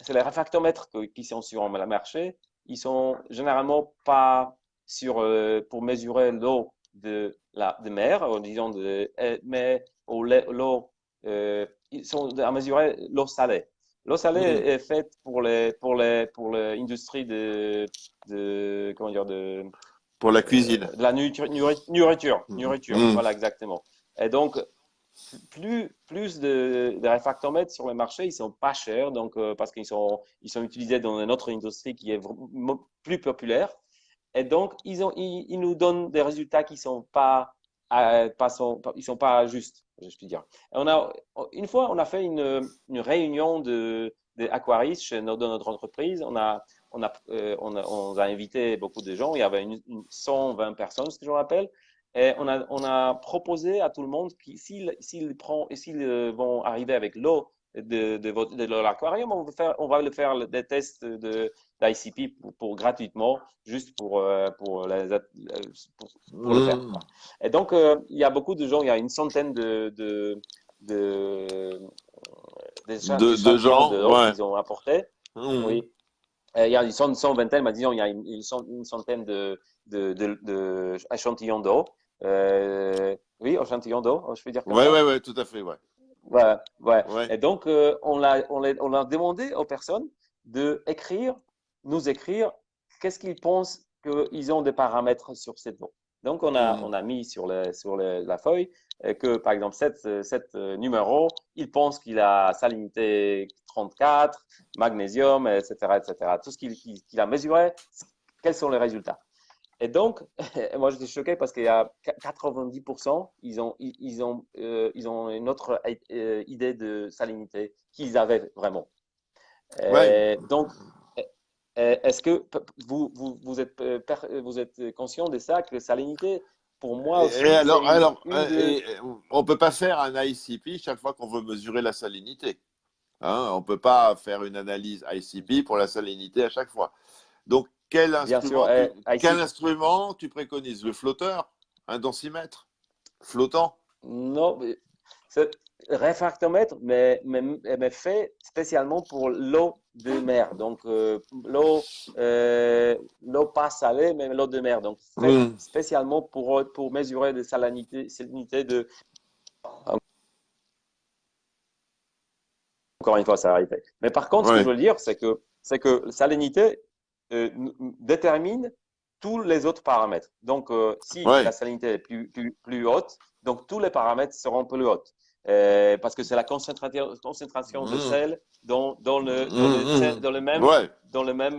Speaker 2: les réfractomètres qui sont sur le marché. Ils sont généralement pas pour mesurer l'eau de mer, disons mais l'eau, ils sont à mesurer l'eau salée. L'eau salée
Speaker 1: Hmm.
Speaker 2: est faite pour l'industrie comment dire,
Speaker 1: Pour la cuisine.
Speaker 2: de la
Speaker 1: Hmm.
Speaker 2: nourriture,
Speaker 1: Hmm.
Speaker 2: voilà exactement. Et donc, plus de réfractomètres sur le marché, ils sont pas chers, donc parce ils sont utilisés dans une autre industrie qui est plus populaire. Et donc, ils nous donnent des résultats qui ils sont pas justes, je puis dire. Et une fois, on a fait une réunion de aquaristes dans notre entreprise. On a invité beaucoup de gens. Il y avait 120 personnes, ce que je me rappelle. Et on a proposé à tout le monde que s'ils vont arriver avec l'eau de l'aquarium, on va le faire des tests d'ICP gratuitement, juste pour le faire.
Speaker 1: Hmm.
Speaker 2: Quoi. Et donc, il y a beaucoup de gens, il y a une centaine de,
Speaker 1: De
Speaker 2: d'échantillons
Speaker 1: gens,
Speaker 2: d'eau
Speaker 1: ouais.
Speaker 2: qu'ils ont apportés.
Speaker 1: Hmm.
Speaker 2: Oui. Il y a une vingtaine, disons, il y a une centaine d'échantillons d'eau. Oui, échantillons d'eau, je peux dire comme
Speaker 1: Ouais,
Speaker 2: ça.
Speaker 1: ouais, ouais, tout à fait, ouais.
Speaker 2: Ouais, ouais.
Speaker 1: Ouais.
Speaker 2: Et donc, on a demandé aux personnes nous écrire qu'est-ce qu'ils pensent qu'ils ont des paramètres sur cette eau. Donc,
Speaker 1: Hmm.
Speaker 2: on a mis la feuille que, par exemple, cette numéro, il pense qu'il a salinité 34, magnésium, etc., etc. Tout ce qu'il a mesuré, quels sont les résultats? Et donc, moi, j'étais choqué parce qu'il y a 90%, ils ont une autre idée de salinité qu'ils avaient vraiment.
Speaker 1: Ouais.
Speaker 2: Donc, est-ce que vous êtes conscient de ça, que salinité, pour moi
Speaker 1: Et
Speaker 2: aussi, c'est une de...
Speaker 1: on peut pas faire un ICP chaque fois qu'on veut mesurer la salinité. Hein, on peut pas faire une analyse ICP pour la salinité à chaque fois. Donc,
Speaker 2: Bien sûr,
Speaker 1: quel
Speaker 2: ici,
Speaker 1: instrument tu préconises? Le flotteur? Un densimètre? Flottant?
Speaker 2: Non, c'est réfractomètre, mais fait spécialement pour l'eau de mer. Donc, l'eau pas salée, mais l'eau de mer. Donc, fait
Speaker 1: Hmm.
Speaker 2: spécialement pour mesurer la salinité de. Encore une fois, ça arrive. Mais par contre, ce que je
Speaker 1: Ouais.
Speaker 2: veux dire, c'est que la salinité détermine tous les autres paramètres. Donc, si la
Speaker 1: Ouais.
Speaker 2: salinité est plus haute, donc tous les paramètres seront plus hautes. Parce que c'est la concentration de
Speaker 1: Hmm.
Speaker 2: sel dans le, dans
Speaker 1: Hmm,
Speaker 2: le,
Speaker 1: hmm.
Speaker 2: dans le même,
Speaker 1: Ouais.
Speaker 2: dans le même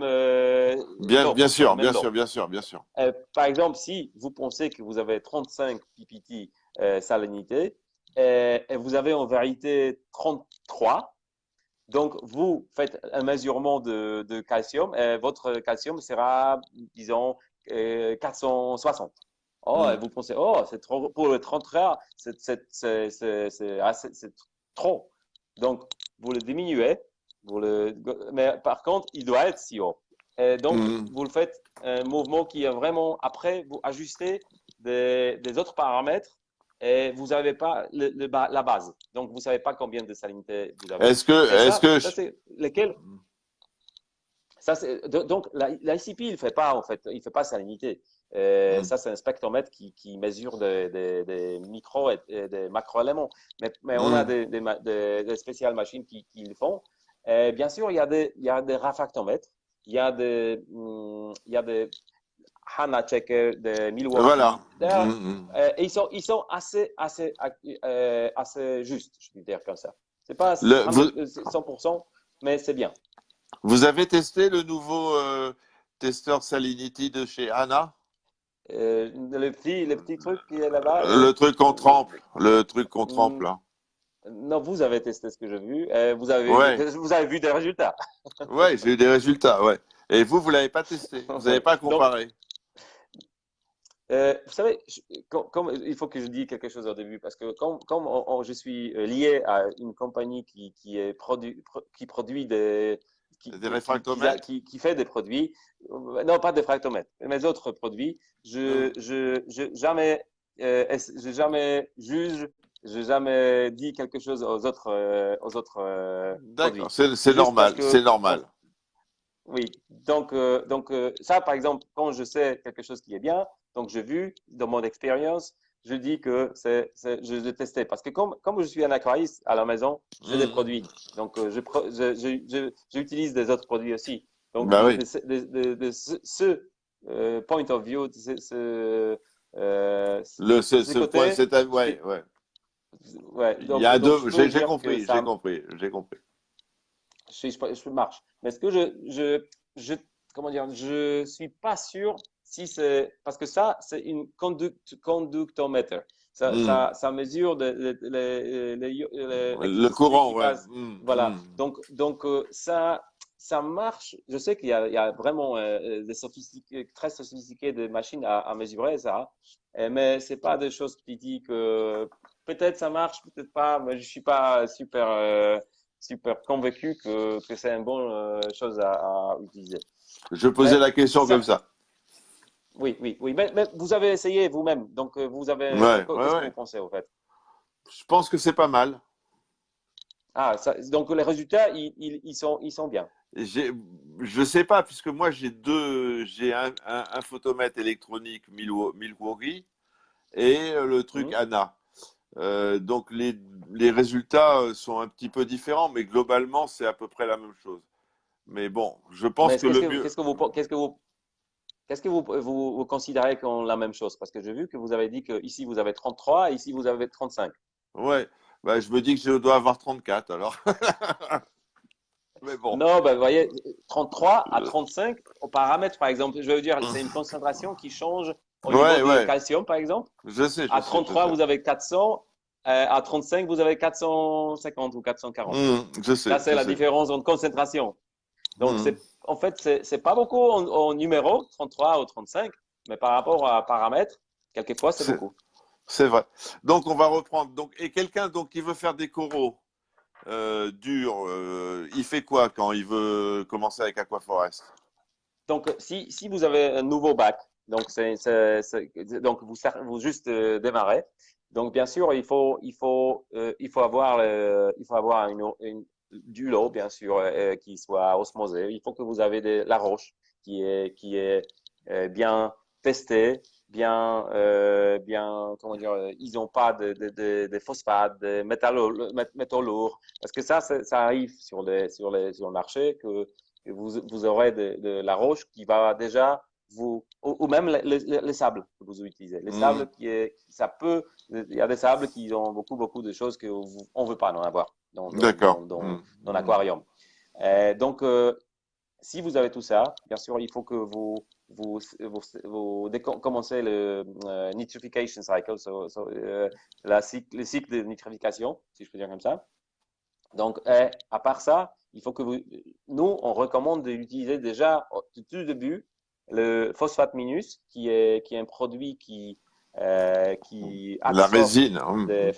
Speaker 1: Bien,
Speaker 2: lot,
Speaker 1: bien
Speaker 2: dans le
Speaker 1: sûr,
Speaker 2: même
Speaker 1: bien
Speaker 2: lot.
Speaker 1: sûr, bien sûr, bien sûr.
Speaker 2: Par exemple, si vous pensez que vous avez 35 ppt salinité et vous avez en vérité 33, donc vous faites un mesurement de calcium et votre calcium sera, disons, 460. Oh, et
Speaker 1: Hmm.
Speaker 2: vous pensez, oh, c'est trop, pour le 33, c'est trop. Donc, vous le diminuez, mais par contre, il doit être si haut. Et donc,
Speaker 1: Hmm.
Speaker 2: vous le faites un mouvement qui est vraiment, après, vous ajustez des autres paramètres et vous n'avez pas la base. Donc, vous ne savez pas combien de salinité vous avez. Et
Speaker 1: Est-ce que,
Speaker 2: ça c'est lesquels. Ça, donc, l'ICP, il ne fait pas, en fait, il fait pas salinité.
Speaker 1: hmm.
Speaker 2: Ça, c'est un spectromètre qui mesure des micro et des macro-éléments. Mais on a
Speaker 1: Hmm.
Speaker 2: des spéciales machines qui le font. Et bien sûr, il y a des réfractomètres. Il y a des HANA Checker de
Speaker 1: Voilà.
Speaker 2: Milwaukee.
Speaker 1: Hmm, hmm.
Speaker 2: Et ils sont assez justes, je peux dire comme ça. C'est pas
Speaker 1: Le, vous,
Speaker 2: 100%, mais c'est bien.
Speaker 1: vous avez testé le nouveau testeur Salinity de chez Anna?
Speaker 2: Le petit truc qui est là-bas,
Speaker 1: Le truc qu'on trempe, le truc qu'on trempe
Speaker 2: hmm,
Speaker 1: là.
Speaker 2: non, vous avez testé ce que j'ai vu.
Speaker 1: Ouais,
Speaker 2: Vous avez vu des résultats.
Speaker 1: ouais, j'ai eu des résultats, ouais. Et vous l'avez pas testé, vous n'avez
Speaker 2: Ouais.
Speaker 1: pas
Speaker 2: Donc,
Speaker 1: comparé.
Speaker 2: vous savez, il faut que je dise quelque chose au début, parce que comme je suis lié à une compagnie qui produit
Speaker 1: Des réfractomètres?
Speaker 2: qui fait des produits, non pas des fractomètres, mais d'autres produits,
Speaker 1: Hmm.
Speaker 2: je jamais juge, je jamais dit quelque chose aux autres
Speaker 1: D'accord,
Speaker 2: produits.
Speaker 1: c'est
Speaker 2: Juste parce
Speaker 1: normal, c'est
Speaker 2: que,
Speaker 1: normal.
Speaker 2: oui, donc ça, par exemple, quand je sais quelque chose qui est bien, donc j'ai vu dans mon expérience, je dis que je l'ai testé. Parce que comme je suis un aquariste à la maison, j'ai des
Speaker 1: Hmm.
Speaker 2: produits. Donc j'utilise des autres produits aussi. Donc
Speaker 1: Bah oui.
Speaker 2: ce point of view,
Speaker 1: Ce
Speaker 2: ce
Speaker 1: point,
Speaker 2: côté,
Speaker 1: ouais, ouais.
Speaker 2: ouais,
Speaker 1: Il y
Speaker 2: donc,
Speaker 1: a
Speaker 2: donc
Speaker 1: deux,
Speaker 2: je peux
Speaker 1: j'ai
Speaker 2: dire que
Speaker 1: compris, j'ai
Speaker 2: ça,
Speaker 1: compris, j'ai compris.
Speaker 2: je marche. Mais ce que comment dire, je suis pas sûr si c'est, parce que ça, c'est une conductomètre. Ça,
Speaker 1: Hmm.
Speaker 2: ça, ça mesure
Speaker 1: Le
Speaker 2: l'électricité
Speaker 1: courant,
Speaker 2: qui
Speaker 1: ouais.
Speaker 2: passe.
Speaker 1: Hmm,
Speaker 2: Voilà.
Speaker 1: hmm.
Speaker 2: Donc ça marche. Je sais qu'il y a vraiment très sophistiqués de machines à mesurer ça. Mais c'est pas des choses qui disent que peut-être ça marche, peut-être pas, mais je suis pas super convaincu que c'est une bonne chose à utiliser.
Speaker 1: Je posais
Speaker 2: Mais
Speaker 1: la question comme
Speaker 2: ça,
Speaker 1: ça.
Speaker 2: oui, oui, oui. Mais vous avez essayé vous-même. Donc,
Speaker 1: Ouais, ouais,
Speaker 2: qu'est-ce que
Speaker 1: ouais.
Speaker 2: vous pensez, au fait?
Speaker 1: Je pense que c'est pas mal.
Speaker 2: Ah, donc les résultats, ils sont bien.
Speaker 1: J'ai, je sais pas, puisque moi j'ai un photomètre électronique Milwaukee et le truc
Speaker 2: Hmm.
Speaker 1: Anna. Donc les résultats sont un petit peu différents, mais globalement c'est à peu près la même chose. Mais bon, je pense
Speaker 2: Mais
Speaker 1: que le mieux,
Speaker 2: qu'est-ce que vous considérez comme la même chose? Parce que j'ai vu que vous avez dit que ici vous avez 33 et ici vous avez 35.
Speaker 1: ouais, bah, je me dis que je dois avoir 34 alors. Mais bon,
Speaker 2: Non, ben, vous voyez, 33 à 35, au paramètre, par exemple, je veux dire, c'est une concentration qui change au niveau
Speaker 1: ouais,
Speaker 2: de
Speaker 1: ouais,
Speaker 2: calcium, par exemple.
Speaker 1: je sais, je
Speaker 2: À
Speaker 1: sais, je
Speaker 2: 33,
Speaker 1: sais.
Speaker 2: vous avez 400. À 35, vous avez 450 ou 440.
Speaker 1: Je sais,
Speaker 2: Ça, c'est
Speaker 1: je
Speaker 2: la
Speaker 1: sais.
Speaker 2: différence en concentration. Donc,
Speaker 1: Hmm,
Speaker 2: en fait, c'est pas beaucoup en numéro, 33 ou 35, mais par rapport à paramètres, quelquefois, c'est
Speaker 1: c'est
Speaker 2: beaucoup.
Speaker 1: c'est vrai. Donc on va reprendre. Donc et quelqu'un donc qui veut faire des coraux durs, il fait quoi quand il veut commencer avec Aquaforest?
Speaker 2: Donc, si vous avez un nouveau bac, donc, donc vous juste démarrez. Donc, bien sûr, il faut avoir du lot, bien sûr, qui soit osmosé. Il faut que vous avez la roche qui est bien testée, comment dire, ils n'ont pas de phosphate, de métaux lourds. Parce que ça arrive sur le marché que vous aurez de la roche qui va déjà ou même les sables que vous utilisez. Les
Speaker 1: Mhm.
Speaker 2: sables il y a des sables qui ont beaucoup de choses qu'on ne veut pas en avoir
Speaker 1: D'accord. Mhm.
Speaker 2: dans
Speaker 1: Mhm.
Speaker 2: l'aquarium. Donc, si vous avez tout ça, bien sûr, il faut que vous commencez le nitrification cycle, le cycle de nitrification, si je peux dire comme ça. Donc, à part ça, il faut que nous, on recommande d'utiliser déjà tout le début le phosphate minus, qui est un produit qui
Speaker 1: La
Speaker 2: absorbe
Speaker 1: résine.
Speaker 2: des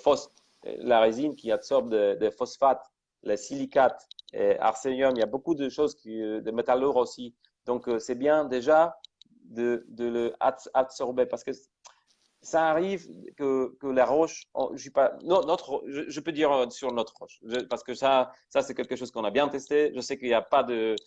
Speaker 2: la résine, qui absorbe des phosphates, les silicates, et arsénium. Il y a beaucoup de choses, de métaux lourds aussi. Donc, c'est bien déjà de le absorber parce que ça arrive que la roche, je suis pas, je peux dire sur notre roche, parce que ça c'est quelque chose qu'on a bien testé. Je sais qu'il n'y a pas de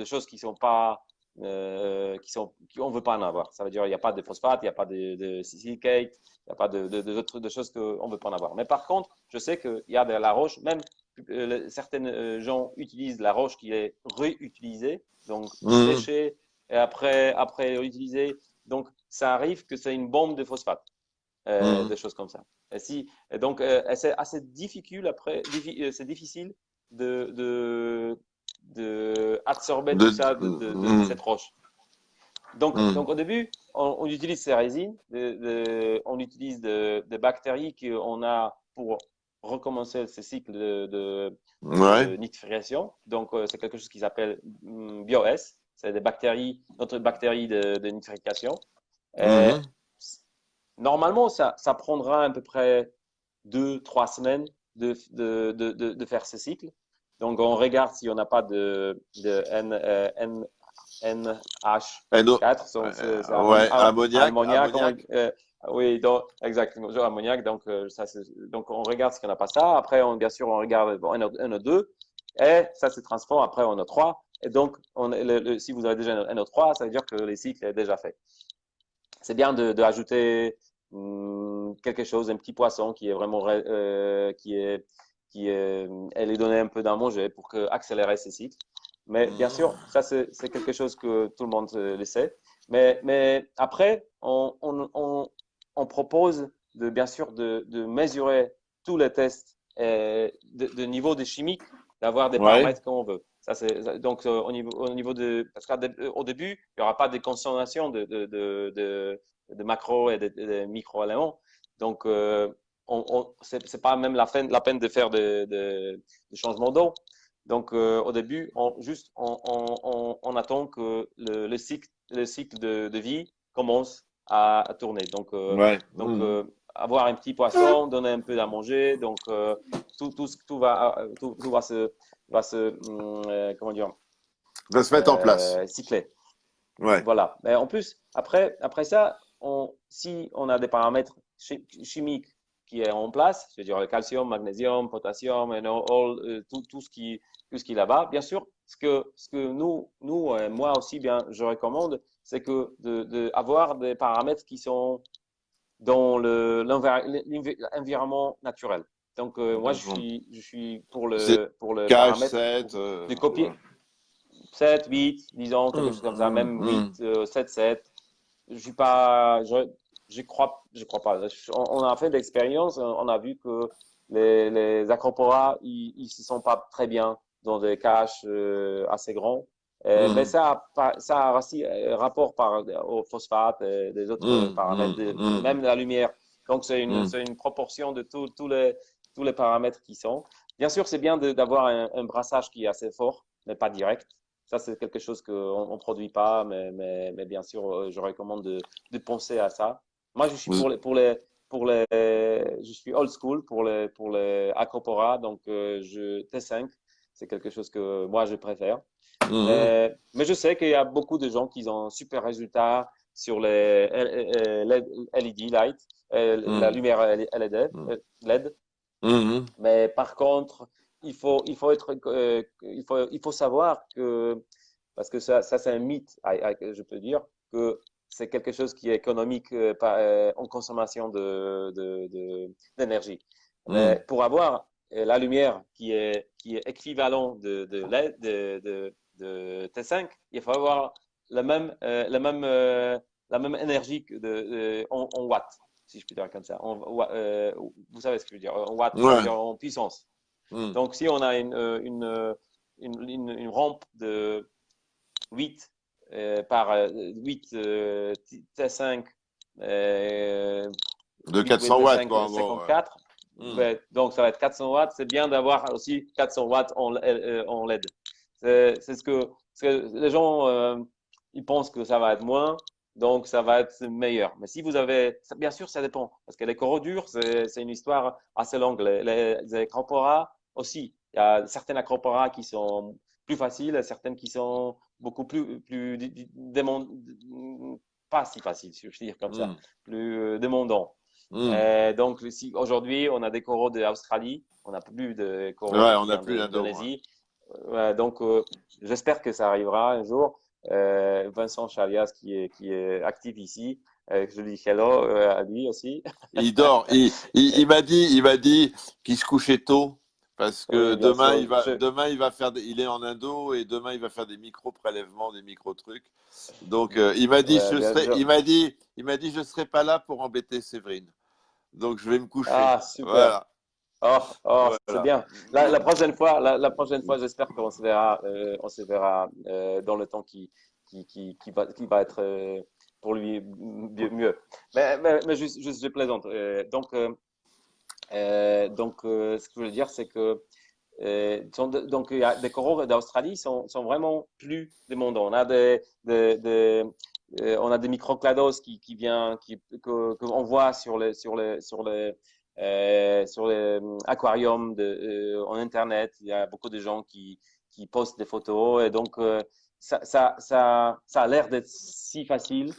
Speaker 2: choses qui sont pas, on veut pas en avoir. Ça veut dire il n'y a pas de phosphate, il n'y a pas de silicate, il n'y a pas de choses qu'on veut pas en avoir. Mais par contre, je sais qu'il y a de la roche, même certains gens utilisent la roche qui est réutilisée, donc
Speaker 1: Mhm.
Speaker 2: séchée et après utilisée. Donc, ça arrive que c'est une bombe de phosphate,
Speaker 1: Mhm.
Speaker 2: des choses comme ça. Et donc, c'est assez difficile après, c'est difficile de, de, de absorber tout ça de
Speaker 1: Mhm.
Speaker 2: cette roche. Donc
Speaker 1: Mhm.
Speaker 2: au début, on utilise ces résines, on utilise des bactéries qu'on a pour recommencer ce cycle
Speaker 1: Ouais.
Speaker 2: de nitrification. Donc, c'est quelque chose qui s'appelle BioS. C'est notre bactérie de nitrification. Et
Speaker 1: Mhm.
Speaker 2: normalement, ça prendra à peu près 2, 3 semaines de faire ce cycle. Donc, on regarde si on n'a pas de
Speaker 1: NO,
Speaker 2: NH4, c'est
Speaker 1: ouais, ammoniac,
Speaker 2: ammoniac.
Speaker 1: ammoniac.
Speaker 2: Oui, donc, exactement, ammoniac. Donc, donc, on regarde si on n'a pas ça. Après, bien sûr, on regarde NO2. Et ça se transforme après en NO3. Et donc, si vous avez déjà NO3, ça veut dire que le cycle est déjà fait. C'est bien d'ajouter quelque chose, un petit poisson qui est vraiment, elle lui donner un peu d'à manger pour accélérer ce cycle. Mais bien sûr, ça, c'est quelque chose que tout le monde le sait. Mais après, on propose bien sûr de mesurer tous les tests de niveau de chimique, d'avoir des
Speaker 1: Ouais.
Speaker 2: paramètres qu'on veut. Donc, au niveau parce qu'au début, il n'y aura pas de consommation de macros et de micro-éléments. Donc, c'est pas même la peine de faire de changements d'eau. Donc, au début, on attend que le cycle de vie commence à tourner.
Speaker 1: Ouais.
Speaker 2: Donc
Speaker 1: Mhm.
Speaker 2: avoir un petit poisson, donner un peu à manger. Donc, tout va se comment dire,
Speaker 1: Ça se met en place.
Speaker 2: cycler.
Speaker 1: Ouais.
Speaker 2: Voilà. Mais en plus, après ça, si on a des paramètres chimiques qui est en place, c'est-à-dire le calcium, magnésium, potassium, et tout ce qui est là-bas, bien sûr, ce que moi aussi, bien, je recommande, c'est que avoir des paramètres qui sont dans l'environnement naturel. Donc, moi, je suis
Speaker 1: C'est
Speaker 2: pour le paramètre
Speaker 1: KH7.
Speaker 2: de copier 7, 8, disons, quelque chose comme ça, même 8, 7, 7. Je suis pas, je crois pas. On a fait de l'expérience, on a vu que les acropora, ils se sont pas très bien dans des caches assez grands. Mais ça a aussi rapport au phosphate et des autres paramètres, même la lumière. Donc, c'est une proportion de tous les paramètres qui sont. Bien sûr, c'est bien d'avoir un brassage qui est assez fort, mais pas direct. Ça, c'est quelque chose qu'on ne produit pas, mais bien sûr, je recommande de penser à ça. Moi, je suis je suis old school pour les Acropora, donc T5, c'est quelque chose que moi, je préfère. Mais je sais qu'il y a beaucoup de gens qui ont super résultats sur les LED light. la
Speaker 1: Mm.
Speaker 2: lumière LED,
Speaker 1: Mm.
Speaker 2: LED.
Speaker 1: Mhm.
Speaker 2: Mais par contre, il faut savoir que, parce que ça c'est un mythe, je peux dire, que c'est quelque chose qui est économique en consommation d'énergie.
Speaker 1: Mm.
Speaker 2: Mais pour avoir la lumière qui est équivalent de LED, de T5, il faut avoir la même énergie en watts, si je puis dire comme ça. Vous savez ce que je veux dire, en watts, ça veut
Speaker 1: Ouais.
Speaker 2: dire en puissance.
Speaker 1: Mm.
Speaker 2: Donc, si on a une rampe de 8 par 8 T5,
Speaker 1: De
Speaker 2: 8
Speaker 1: 400 watts, quoi,
Speaker 2: T5
Speaker 1: en gros. Ouais.
Speaker 2: 54,
Speaker 1: Mm.
Speaker 2: donc ça va être 400 watts. C'est bien d'avoir aussi 400 watts en LED. Ce que les gens ils pensent que ça va être moins, donc ça va être meilleur. Mais si vous avez, bien sûr, ça dépend. Parce que les coraux durs, c'est une histoire assez longue. Les acroporas aussi. Il y a certaines acroporas qui sont plus faciles et certaines qui sont beaucoup plus pas si faciles, si je veux dire comme ça,
Speaker 1: Mm.
Speaker 2: plus demandants.
Speaker 1: Mm.
Speaker 2: Donc, si aujourd'hui, on a des coraux d'Australie, on n'a plus de coraux
Speaker 1: Ouais,
Speaker 2: qui
Speaker 1: on n'a
Speaker 2: viennent
Speaker 1: plus là-dedans. Ouais.
Speaker 2: d'Indonésie. Donc, j'espère que ça arrivera un jour. Vincent Chalias, qui est actif ici, je lui dis hello à lui aussi.
Speaker 1: Il dort. Il m'a dit qu'il se couchait tôt parce que
Speaker 2: Oui, bien sûr.
Speaker 1: demain il va faire, il est en Indo et demain il va faire des micro prélèvements, des micro trucs. Donc il m'a dit
Speaker 2: Ouais,
Speaker 1: il m'a dit je serai pas là pour embêter Séverine. Donc je vais me coucher.
Speaker 2: ah, super.
Speaker 1: Voilà,
Speaker 2: C'est
Speaker 1: voilà.
Speaker 2: bien. La prochaine fois, j'espère qu'on on se verra dans le temps qui va être pour lui mieux. Mais je plaisante. Ce que je veux dire, c'est que donc, il y a des coraux d'Australie sont vraiment plus demandants. On a des microclados qui vient, qu'on voit sur les aquariums en Internet. Il y a beaucoup de gens qui postent des photos et donc ça a l'air d'être si facile.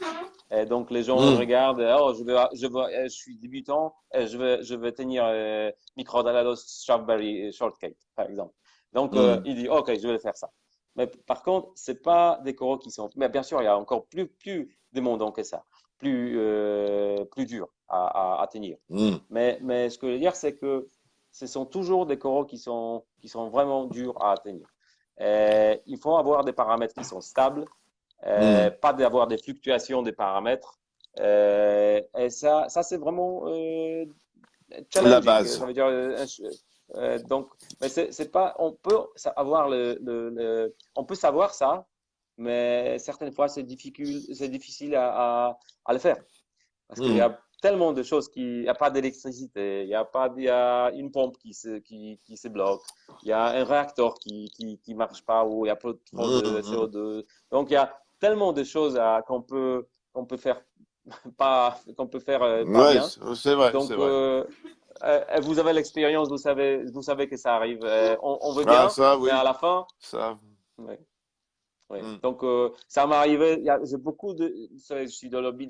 Speaker 2: Et donc les gens
Speaker 1: Mm.
Speaker 2: regardent, oh, je suis débutant, je vais tenir Microdalados Strawberry Shortcake, par exemple. Donc
Speaker 1: Mm.
Speaker 2: il dit, ok, je vais faire ça. Mais par contre, c'est pas des coraux qui sont. Mais bien sûr, il y a encore plus demandant que ça, plus dur à tenir.
Speaker 1: Mm.
Speaker 2: Mais ce que je veux dire, c'est que ce sont toujours des coraux qui sont vraiment durs à tenir. Il faut avoir des paramètres qui sont stables,
Speaker 1: Mm.
Speaker 2: pas d'avoir des fluctuations des paramètres. Et ça c'est vraiment
Speaker 1: La
Speaker 2: challenging. Ça
Speaker 1: base.
Speaker 2: veut dire donc, mais c'est pas. On peut avoir on peut savoir ça, mais certaines fois c'est difficile à le faire parce qu'il y
Speaker 1: Mm.
Speaker 2: a tellement de choses il n'y a pas d'électricité, il y a une pompe qui se bloque, il y a un réacteur qui marche pas ou il y a trop de
Speaker 1: Mm.
Speaker 2: CO2. Donc il y a tellement de choses qu'on peut faire qu'on peut faire pas
Speaker 1: Ouais,
Speaker 2: bien.
Speaker 1: c'est vrai, c'est
Speaker 2: Donc
Speaker 1: vrai.
Speaker 2: vous avez l'expérience, vous savez que ça arrive. On veut
Speaker 1: Ah,
Speaker 2: bien,
Speaker 1: ça,
Speaker 2: mais à
Speaker 1: oui.
Speaker 2: la fin,
Speaker 1: Ça.
Speaker 2: ouais. Oui.
Speaker 1: Mm.
Speaker 2: Donc, ça m'est arrivé. J'ai beaucoup de. Vous savez, je suis dans le lobby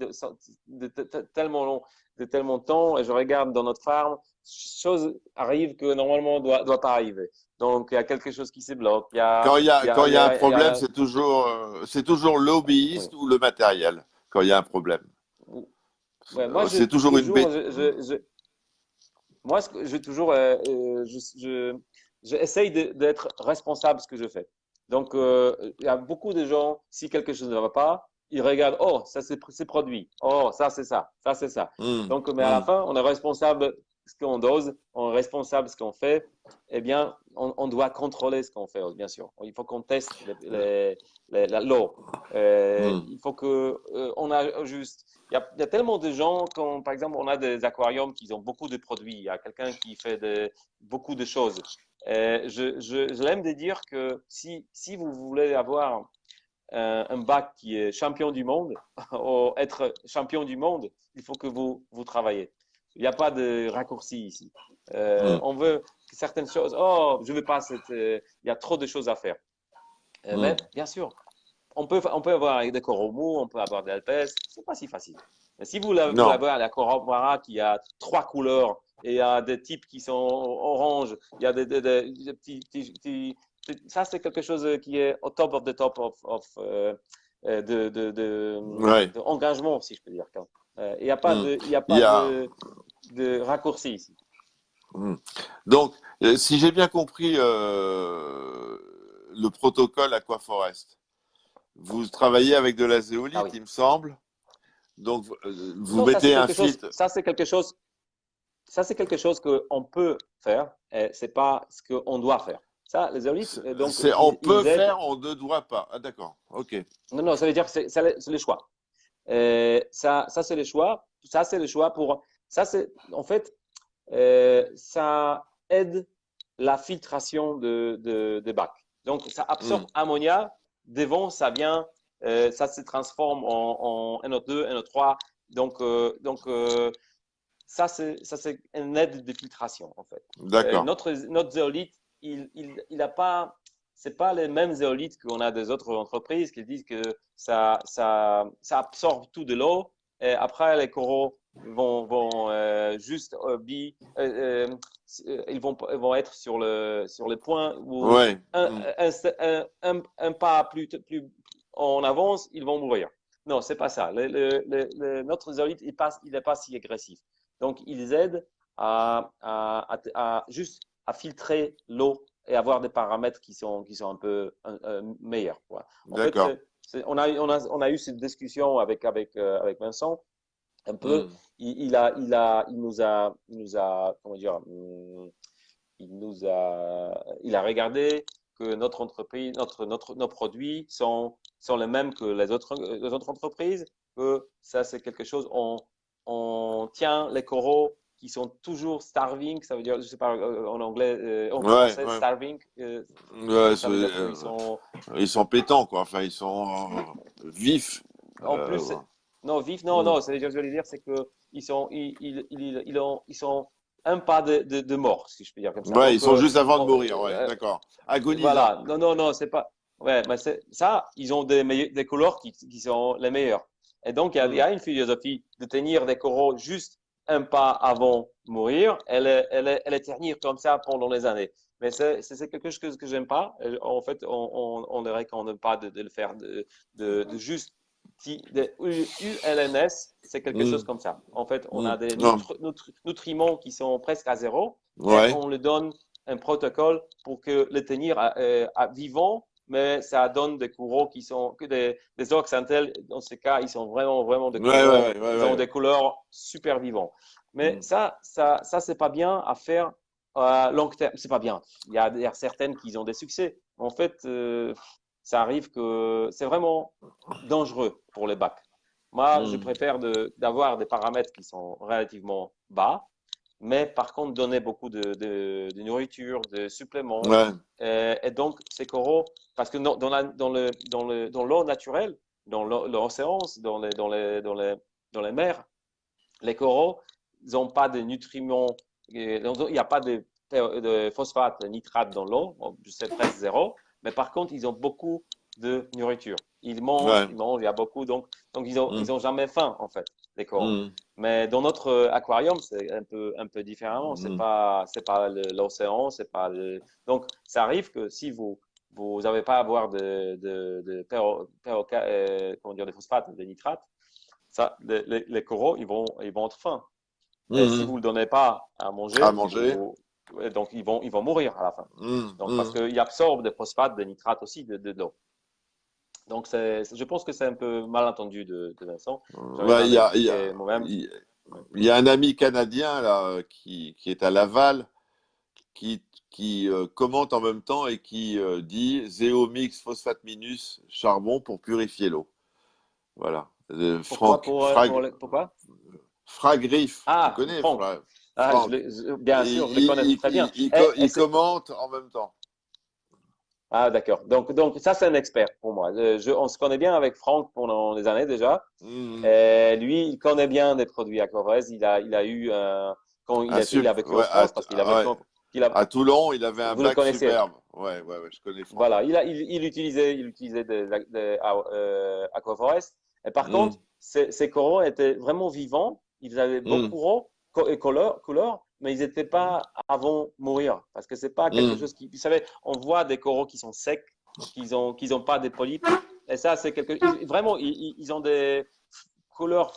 Speaker 2: tellement long, de tellement de temps, et je regarde dans notre farm, choses arrivent que normalement doit pas arriver. Donc, il y a quelque chose qui se bloque.
Speaker 1: Quand il y a un
Speaker 2: Il y
Speaker 1: problème,
Speaker 2: a,
Speaker 1: c'est toujours
Speaker 2: oui.
Speaker 1: l'hobbyiste ou le matériel. Quand il y a un problème,
Speaker 2: Ouais, moi,
Speaker 1: c'est toujours une
Speaker 2: toujours,
Speaker 1: bête.
Speaker 2: moi, je toujours, j'essaye d'être responsable de ce que je fais. Donc, il y a beaucoup de gens, si quelque chose ne va pas, ils regardent, oh, ça c'est produit, oh, ça c'est ça.
Speaker 1: Mm.
Speaker 2: Donc, mais à la
Speaker 1: Mm.
Speaker 2: fin, on est responsable de ce qu'on dose, on est responsable de ce qu'on fait. Eh bien, on doit contrôler ce qu'on fait, bien sûr. Il faut qu'on teste l'eau.
Speaker 1: Mm.
Speaker 2: Il faut que on a juste il y a tellement de gens, quand, par exemple, on a des aquariums qui ont beaucoup de produits. Il y a quelqu'un qui fait beaucoup de choses. Je l'aime de dire que si vous voulez avoir un bac qui est champion du monde, ou être champion du monde, il faut que vous travaillez. Il n'y a pas de raccourci ici.
Speaker 1: Mm.
Speaker 2: On veut certaines choses. Oh, je veux pas il y a trop de choses à faire.
Speaker 1: Mm.
Speaker 2: Mais bien sûr, on peut avoir des coraux mous, on peut avoir des alpes. C'est pas si facile. Mais si vous l'avez à l'Aquamara qui a 3 couleurs et il y a des types qui sont orange, il y a des ça c'est quelque chose qui est au top of the top
Speaker 1: Ouais.
Speaker 2: d'engagement, si je peux dire. Il n'y a pas
Speaker 1: Hmm.
Speaker 2: de, il y a
Speaker 1: Il
Speaker 2: pas
Speaker 1: y a,
Speaker 2: de raccourci ici.
Speaker 1: hmm. Donc, si j'ai bien compris le protocole Aquaforest, vous travaillez avec de la
Speaker 2: Ah
Speaker 1: zéolite,
Speaker 2: oui.
Speaker 1: il me semble. Donc, vous
Speaker 2: Non,
Speaker 1: mettez un filtre.
Speaker 2: ça c'est quelque chose qu'on peut faire, et c'est pas ce qu'on doit faire. Ça, les éolites, donc,
Speaker 1: On peut
Speaker 2: ils aident.
Speaker 1: faire, on ne doit pas. Ah, d'accord. OK.
Speaker 2: Non, non, ça veut dire que c'est le choix. Ça c'est le choix. Ça, c'est le choix pour. Ça, c'est, en fait, ça aide la filtration des bacs. Donc, ça
Speaker 1: Hmm.
Speaker 2: absorbe ammonia. Devant, ça vient, ça se transforme en NO2, NO3. Ça, c'est une aide de filtration, en fait.
Speaker 1: D'accord.
Speaker 2: Notre zéolite, il n'a pas, c'est pas les mêmes zéolites qu'on a des autres entreprises qui disent que ça absorbe tout de l'eau et après les coraux vont juste ils vont être sur le point où
Speaker 1: Ouais. Hmm.
Speaker 2: un pas plus en avance, ils vont mourir. Non, c'est pas ça. Notre zéolite, il n'est pas si agressif. Donc, ils aident juste à filtrer l'eau et avoir des paramètres qui sont un peu meilleurs, quoi. En fait,
Speaker 1: D'accord.
Speaker 2: on a eu cette discussion avec Vincent un peu.
Speaker 1: Hmm.
Speaker 2: Il nous a, comment dire, il a regardé que notre entreprise, nos produits sont les mêmes que les autres entreprises, que ça c'est quelque chose, on tient les coraux qui sont toujours starving, ça veut dire, je sais pas en anglais, en
Speaker 1: Ouais,
Speaker 2: français,
Speaker 1: ouais.
Speaker 2: starving,
Speaker 1: Ouais,
Speaker 2: ça veut dire qu'ils sont,
Speaker 1: ils sont pétants, quoi. Enfin, ils sont vifs.
Speaker 2: en plus,
Speaker 1: Ouais.
Speaker 2: non, vif, non,
Speaker 1: Hmm.
Speaker 2: non, ça veut dire, je voulais dire, c'est que ils sont un pas de mort, si je peux dire comme ça.
Speaker 1: Ouais, ils
Speaker 2: Donc,
Speaker 1: sont juste avant de mourir. Ouais,
Speaker 2: euh,
Speaker 1: d'accord. Agonisants.
Speaker 2: voilà, non, non, non, c'est pas. Ouais, mais ça, ils ont des couleurs qui sont les meilleures. Et donc, il y
Speaker 1: Hmm.
Speaker 2: a une philosophie de tenir des coraux juste un pas avant de mourir, elle est tenir comme ça pendant les années. Mais c'est quelque chose que j'aime pas. En fait, on ne recommande pas de le faire, de juste. De ULNS, c'est quelque chose
Speaker 1: Hmm.
Speaker 2: comme ça. En fait, on
Speaker 1: Hmm.
Speaker 2: a des
Speaker 1: Non.
Speaker 2: nutriments qui sont presque à zéro et
Speaker 1: Ouais.
Speaker 2: on le donne un protocole pour que le tenir à vivant, mais ça donne des coraux qui sont que des oxantelles. Dans ce cas, ils sont vraiment des
Speaker 1: Ouais, ouais,
Speaker 2: coraux.
Speaker 1: ouais, ouais,
Speaker 2: Ils ont
Speaker 1: ouais.
Speaker 2: des couleurs super vivantes. Mais
Speaker 1: Hmm.
Speaker 2: ça c'est pas bien à faire à long terme. C'est pas bien. Il y a certaines qui ont des succès. En fait, ça arrive que c'est vraiment dangereux pour les bacs. Moi, je
Speaker 1: Hmm.
Speaker 2: préfère d'avoir des paramètres qui sont relativement bas, mais par contre donner beaucoup de nourriture, de suppléments.
Speaker 1: Ouais.
Speaker 2: Et donc, ces coraux, parce que dans l'eau naturelle, dans l'océan, dans les mers, les coraux, ils n'ont pas de nutriments, il n'y a pas de phosphate, de nitrate dans l'eau, c'est presque zéro, mais par contre, ils ont beaucoup de nourriture.
Speaker 1: Ouais.
Speaker 2: Ils mangent, il y a beaucoup, donc
Speaker 1: Hmm.
Speaker 2: ils ont jamais faim, en fait, les coraux.
Speaker 1: Hmm.
Speaker 2: Mais dans notre aquarium, c'est un peu différemment.
Speaker 1: Hmm.
Speaker 2: C'est pas l'océan, c'est pas donc, ça arrive que si vous n'avez pas à avoir comment dire, des phosphates, des nitrates, ça, les coraux, ils vont être fins. Et si
Speaker 1: Hmm.
Speaker 2: vous ne le donnez pas à
Speaker 1: À
Speaker 2: manger,
Speaker 1: manger.
Speaker 2: donc ils vont mourir à la fin.
Speaker 1: Hmm.
Speaker 2: Donc, parce
Speaker 1: Hmm.
Speaker 2: qu'ils absorbent des phosphates, des nitrates aussi de l'eau. Donc, je pense que c'est un peu mal entendu de Vincent. J'arrive
Speaker 1: Ouais,
Speaker 2: à l'expliquer moi-même.
Speaker 1: il y a un ami canadien là, qui est à Laval qui, commente en même temps et qui dit Zeomix phosphate minus charbon pour purifier l'eau. Voilà.
Speaker 2: Pourquoi,
Speaker 1: Franck, Frag,
Speaker 2: pourquoi?
Speaker 1: Fragrif, tu
Speaker 2: Ah,
Speaker 1: connais
Speaker 2: Franck. Ah,
Speaker 1: Franck.
Speaker 2: bien sûr, je le connais très bien.
Speaker 1: Il commente en même temps.
Speaker 2: Ah, d'accord. Donc, ça, c'est un expert pour moi. On se connaît bien avec Franck pendant des années déjà.
Speaker 1: Mmh.
Speaker 2: Et lui, il connaît bien des produits Aquaforest. Il a eu, quand il a vécu en
Speaker 1: Ouais,
Speaker 2: France, parce qu'il a vécu
Speaker 1: ouais.
Speaker 2: qu'il a,
Speaker 1: À Toulon, il avait un
Speaker 2: vous le
Speaker 1: bac
Speaker 2: connaissez.
Speaker 1: superbe. Ouais, ouais, ouais, je connais Franck.
Speaker 2: Voilà, il utilisait Aquaforest. Et par contre, ces coraux étaient vraiment vivants. Ils avaient
Speaker 1: mm,
Speaker 2: beaucoup et couleur, mais ils n'étaient pas avant mourir. Parce que c'est pas quelque
Speaker 1: mm.
Speaker 2: chose qui. Vous savez, on voit des coraux qui sont secs, qu'ils ont pas des polypes. Et ça, c'est vraiment, ils ont des couleurs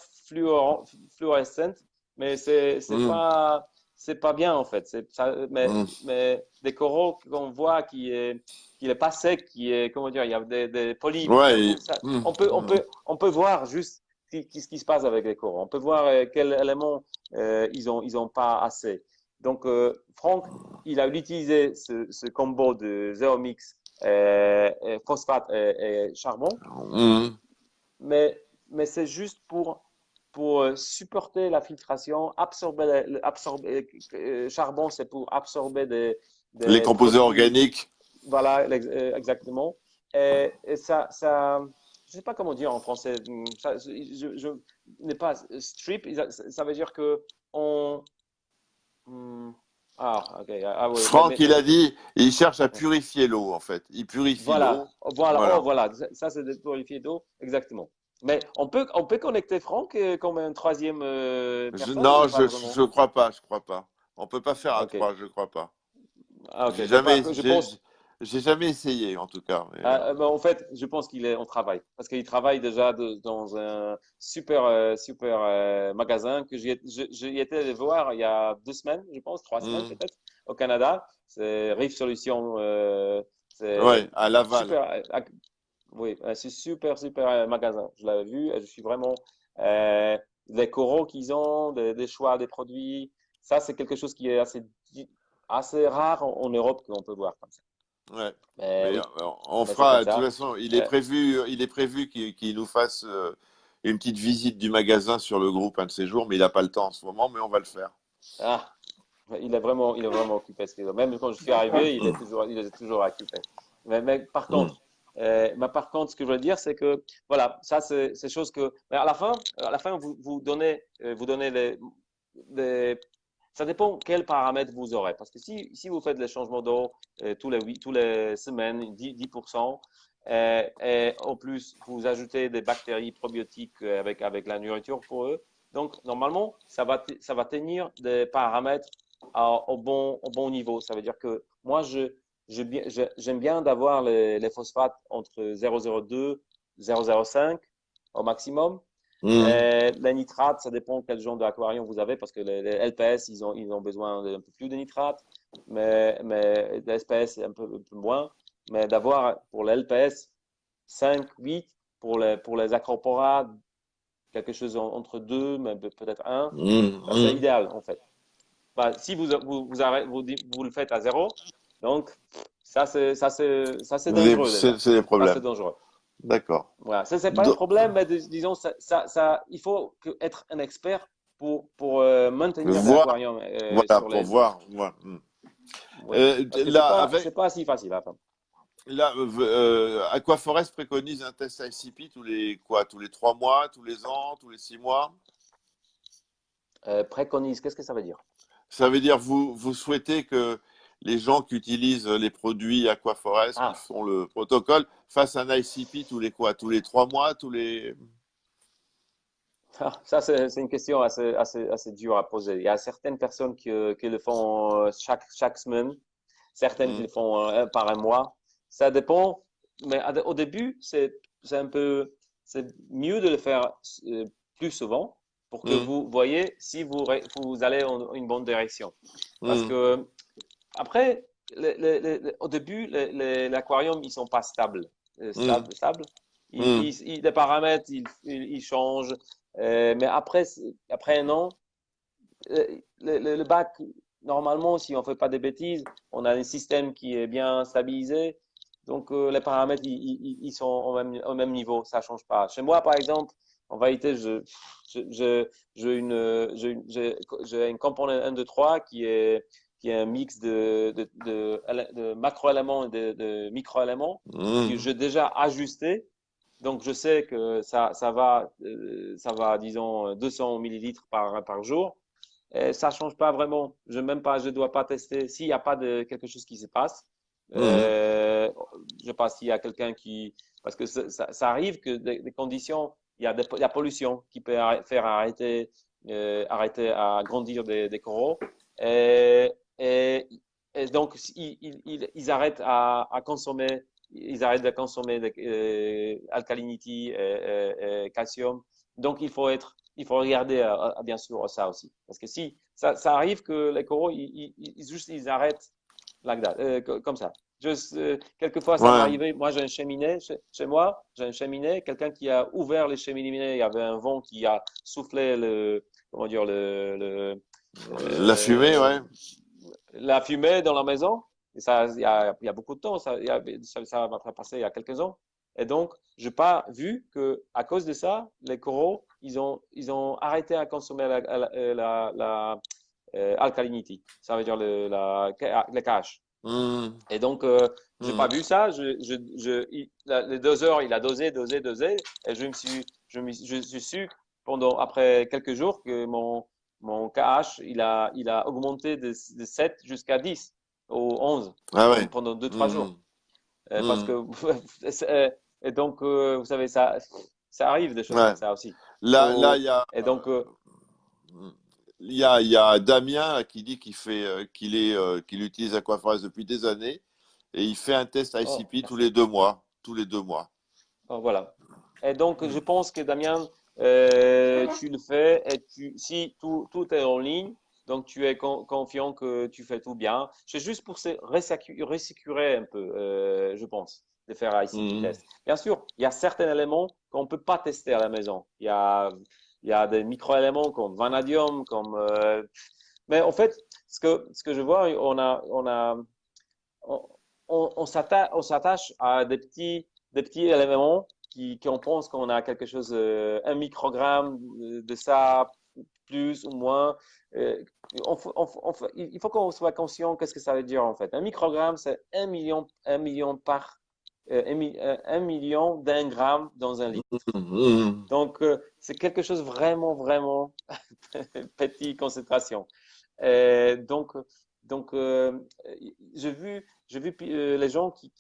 Speaker 2: fluorescentes, mais
Speaker 1: Mm,
Speaker 2: c'est pas bien en fait.
Speaker 1: mm.
Speaker 2: Mais des coraux qu'on voit qui est pas sec, qui est, comment dire, il y a des polypes.
Speaker 1: Ouais.
Speaker 2: Ça,
Speaker 1: Mm,
Speaker 2: on peut voir juste ce qui se passe avec les coraux. On peut voir quels éléments ils ont pas assez. Donc, Franck, il a utilisé ce combo de zéro mix, phosphate et charbon,
Speaker 1: mm.
Speaker 2: mais c'est juste pour supporter la filtration, absorber charbon, c'est pour absorber
Speaker 1: Les
Speaker 2: des
Speaker 1: composés
Speaker 2: produits,
Speaker 1: organiques.
Speaker 2: voilà, exactement. Et je ne sais pas comment dire en français, je n'ai pas strip, ça veut dire que on, hmm, ok, ah oui,
Speaker 1: Franck, il a dit, il cherche à
Speaker 2: ouais.
Speaker 1: purifier l'eau, en fait. Il purifie
Speaker 2: Voilà,
Speaker 1: l'eau.
Speaker 2: voilà, oh
Speaker 1: Voilà.
Speaker 2: voilà, ça c'est des purifiés d'eau, exactement. Mais on peut connecter Franck comme une troisième personne ou
Speaker 1: Non,
Speaker 2: pas vraiment?
Speaker 1: je crois pas, je crois pas. On peut pas faire à
Speaker 2: Ok,
Speaker 1: trois, je crois pas.
Speaker 2: ah, ok,
Speaker 1: J'ai
Speaker 2: mais
Speaker 1: jamais,
Speaker 2: je pense,
Speaker 1: j'ai jamais essayé, en tout cas.
Speaker 2: ben, en fait, je pense qu'il est en travail parce qu'il travaille déjà dans un super magasin que j'y étais allé voir il y a 2 semaines, je pense, 3 semaines
Speaker 1: Hmm.
Speaker 2: peut-être, au Canada. C'est Reef Solutions, c'est
Speaker 1: Ouais, à Laval.
Speaker 2: super. Oui, c'est super magasin. Je l'avais vu et je suis vraiment les coraux qu'ils ont, des choix des produits. Ça, c'est quelque chose qui est assez rare en Europe qu'on peut voir comme ça.
Speaker 1: Ouais.
Speaker 2: Mais
Speaker 1: Mais
Speaker 2: oui,
Speaker 1: on
Speaker 2: mais c'est comme
Speaker 1: fera, de toute
Speaker 2: ça.
Speaker 1: façon,
Speaker 2: Euh,
Speaker 1: il est prévu qu'il nous fasse une petite visite du magasin sur le groupe un de ces jours, mais il n'a pas le temps en ce moment, mais on va le faire.
Speaker 2: ah, il est vraiment occupé. Même quand je suis arrivé, il est toujours occupé.
Speaker 1: Hmm.
Speaker 2: Mais par contre, ce que je veux dire, c'est que voilà, ça c'est chose que. Mais à la fin, vous donnez ça dépend quels paramètres vous aurez. Parce que si vous faites les changements d'eau tous les semaines, 10%, et en plus vous ajoutez des bactéries probiotiques avec la nourriture pour eux, donc normalement, ça va tenir des paramètres au bon niveau. Ça veut dire que moi, j'aime bien d'avoir les phosphates entre 0,02 0,05 au maximum.
Speaker 1: Hmm.
Speaker 2: Les nitrates, ça dépend quel genre d'aquarium vous avez, parce que les LPS, ils ont besoin d'un peu plus de nitrates, mais les SPS, c'est un peu moins. Mais d'avoir pour les LPS 5, 8, pour les acropora, quelque chose entre 2, mais peut-être un,
Speaker 1: Hmm.
Speaker 2: ça c'est
Speaker 1: Hmm.
Speaker 2: idéal en fait. Bah, si vous le faites à zéro, donc ça c'est dangereux déjà.
Speaker 1: C'est des
Speaker 2: Ça c'est
Speaker 1: problèmes.
Speaker 2: dangereux.
Speaker 1: D'accord.
Speaker 2: Voilà, ça c'est pas un
Speaker 1: Do-
Speaker 2: problème, mais disons il faut être un expert pour maintenir
Speaker 1: Voir,
Speaker 2: l'aquarium
Speaker 1: voilà,
Speaker 2: sur
Speaker 1: pour
Speaker 2: les.
Speaker 1: voir. Voilà. Hmm.
Speaker 2: Oui, parce que
Speaker 1: Là,
Speaker 2: c'est pas si facile à faire.
Speaker 1: là, Aquaforest préconise un test ICP tous les quoi? Tous les 3 mois, tous les ans, tous les 6 mois?
Speaker 2: Préconise, qu'est-ce que ça veut dire?
Speaker 1: Ça veut dire vous souhaitez que les gens qui utilisent les produits Aquaforest, qui
Speaker 2: Ah,
Speaker 1: font le protocole, fassent un ICP tous les quoi? Tous les 3 mois, tous les.
Speaker 2: ça c'est une question assez dure à poser. Il y a certaines personnes qui le font chaque semaine, certaines qui
Speaker 1: Hmm.
Speaker 2: le font par un mois. Ça dépend, mais au début, c'est un peu, c'est mieux de le faire plus souvent pour que
Speaker 1: Hmm.
Speaker 2: vous voyez si vous allez en une bonne direction. Parce
Speaker 1: Hmm.
Speaker 2: que après, au début, l'aquarium, ils sont pas stables.
Speaker 1: Hmm.
Speaker 2: Stables.
Speaker 1: Hmm.
Speaker 2: Les paramètres, ils changent. Mais après un an, le bac, normalement, si on ne fait pas de bêtises, on a un système qui est bien stabilisé. Donc, les paramètres, ils sont au même niveau. Ça ne change pas. Chez moi, par exemple, en vérité, j'ai une composante 1, 2, 3 qui est un mix de macro-éléments et de micro-éléments que
Speaker 1: Hmm.
Speaker 2: j'ai déjà ajusté. Donc, je sais que ça va, disons, 200 millilitres par jour. Et ça ne change pas vraiment. Je dois pas tester. S'il n'y a pas de quelque chose qui se passe,
Speaker 1: Hmm.
Speaker 2: euh, je pense qu'il y a quelqu'un qui. Parce que ça arrive que des conditions, il y a de la pollution qui peut faire arrêter à grandir des coraux. Et, et, et donc, ils arrêtent à consommer, ils arrêtent de consommer alkalinity et calcium. Donc, il faut regarder bien sûr ça aussi. Parce que si ça arrive que les coraux, ils arrêtent like that, comme ça. Quelquefois, ça m'est
Speaker 1: Ouais.
Speaker 2: arrivé. Moi, j'ai un cheminée chez moi. J'ai un cheminée. Quelqu'un qui a ouvert les cheminées. Il y avait un vent qui a soufflé comment dire,
Speaker 1: La fumée,
Speaker 2: euh,
Speaker 1: ouais.
Speaker 2: la fumée dans la maison. Et ça, il y a beaucoup de temps. Ça m'a passé il y a quelques ans. Et donc, je n'ai pas vu que à cause de ça, les coraux, ils ont arrêté à consommer alkalinity. Ça veut dire le KH.
Speaker 1: Hmm.
Speaker 2: Et donc, j'ai pas
Speaker 1: Hmm.
Speaker 2: vu ça. Les 2 heures, il a dosé. Et je suis su après quelques jours que mon KH, il a augmenté de 7 jusqu'à 10 ou 11
Speaker 1: Ah ouais.
Speaker 2: pendant 2, 3
Speaker 1: Hmm.
Speaker 2: jours. Parce
Speaker 1: Hmm.
Speaker 2: que, et donc, vous savez, ça arrive des choses
Speaker 1: Ouais.
Speaker 2: comme ça aussi.
Speaker 1: Là, il y a,
Speaker 2: Et donc,
Speaker 1: il y a Damien qui dit qu'il utilise Aquaforest depuis des années et il fait un test
Speaker 2: oh,
Speaker 1: ICP tous
Speaker 2: merci.
Speaker 1: les 2 mois. Tous les 2 mois.
Speaker 2: Oh, voilà. Et donc, je
Speaker 1: Hmm.
Speaker 2: pense que Damien, tu le fais et si tout est en ligne, donc tu es confiant que tu fais tout bien. C'est juste pour se resécurer un peu, je pense, de faire ICP
Speaker 1: Hmm.
Speaker 2: test. Bien sûr, il y a certains éléments qu'on ne peut pas tester à la maison. Il y a des micro-éléments comme vanadium, mais en fait, ce que je vois, on, on s'attache à des petits éléments qu'on pense qu'on a quelque chose, 1 microgramme de ça, plus ou moins. Euh, il faut qu'on soit conscient qu'est-ce que ça veut dire en fait. 1 microgramme, c'est 1 million un million d'un gramme dans un litre.
Speaker 1: Hmm.
Speaker 2: Donc, c'est quelque chose vraiment, vraiment petit concentration. Donc, donc, j'ai vu les gens qui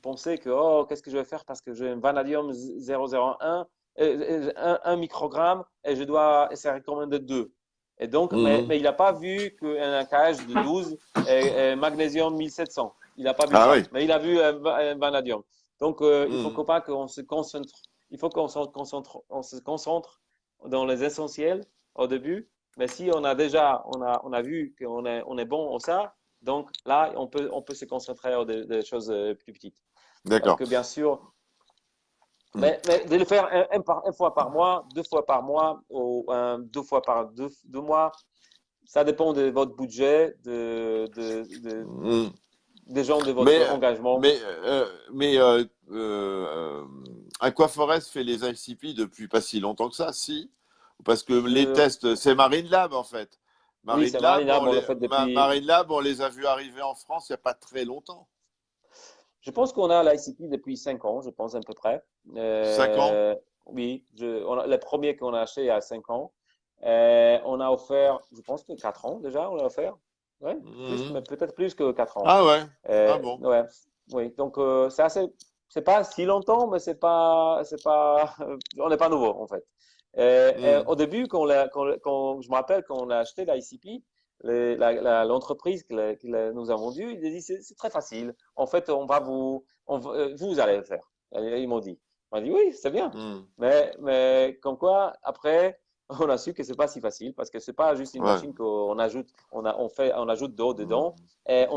Speaker 2: pensaient que oh, qu'est-ce que je vais faire parce que j'ai un vanadium 0,01, 1 microgramme et je dois essayer de 2. Et donc,
Speaker 1: Hmm.
Speaker 2: mais il n'a pas vu qu'un KH de 12 et magnésium 1700. Il n'a pas vu
Speaker 1: Ah
Speaker 2: ça,
Speaker 1: oui.
Speaker 2: mais il a vu un vanadium. Donc, il faut
Speaker 1: Hmm.
Speaker 2: pas qu'on se concentre, il faut on se concentre dans les essentiels au début. Mais si on a vu on est bon au ça, donc là, on peut se concentrer sur des choses plus petites. Parce
Speaker 1: D'accord.
Speaker 2: que bien sûr,
Speaker 1: Hmm.
Speaker 2: mais de le faire une fois par mois, 2 fois par mois, ou 2 fois par 2 mois, ça dépend de votre budget,
Speaker 1: Hmm.
Speaker 2: des gens de votre
Speaker 1: Mais,
Speaker 2: engagement.
Speaker 1: mais Aquaforest fait les ICP depuis pas si longtemps que ça, si? Parce que les
Speaker 2: Euh,
Speaker 1: tests, c'est Marine Lab en fait.
Speaker 2: oui, c'est Marina, bon, on le fait depuis.
Speaker 1: Marine Lab, on les a vus arriver en France il n'y a pas très longtemps.
Speaker 2: Je pense qu'on a l'ICP depuis 5 ans, je pense à peu près.
Speaker 1: 5 ans?
Speaker 2: Oui, le premier qu'on a acheté il y a 5 ans. On a offert, je pense que 4 ans déjà, on l'a offert. Ouais, plus, mais
Speaker 1: Mhm.
Speaker 2: peut-être plus que 4 ans.
Speaker 1: Ah ouais. Ah bon.
Speaker 2: Ouais, oui. Donc, c'est pas si longtemps, mais c'est pas, on n'est pas nouveau en fait.
Speaker 1: Mhm.
Speaker 2: Au début, je me rappelle quand on a acheté l'ICP, l'entreprise nous a vendu, il a dit c'est très facile. En fait, vous allez le faire. Ils m'ont dit. On a dit oui, c'est bien.
Speaker 1: Mhm.
Speaker 2: Mais comme quoi, après, on a su que c'est pas si facile parce que c'est pas juste une
Speaker 1: Ouais.
Speaker 2: machine qu'on ajoute, on ajoute d'eau dedans
Speaker 1: Mhm.
Speaker 2: et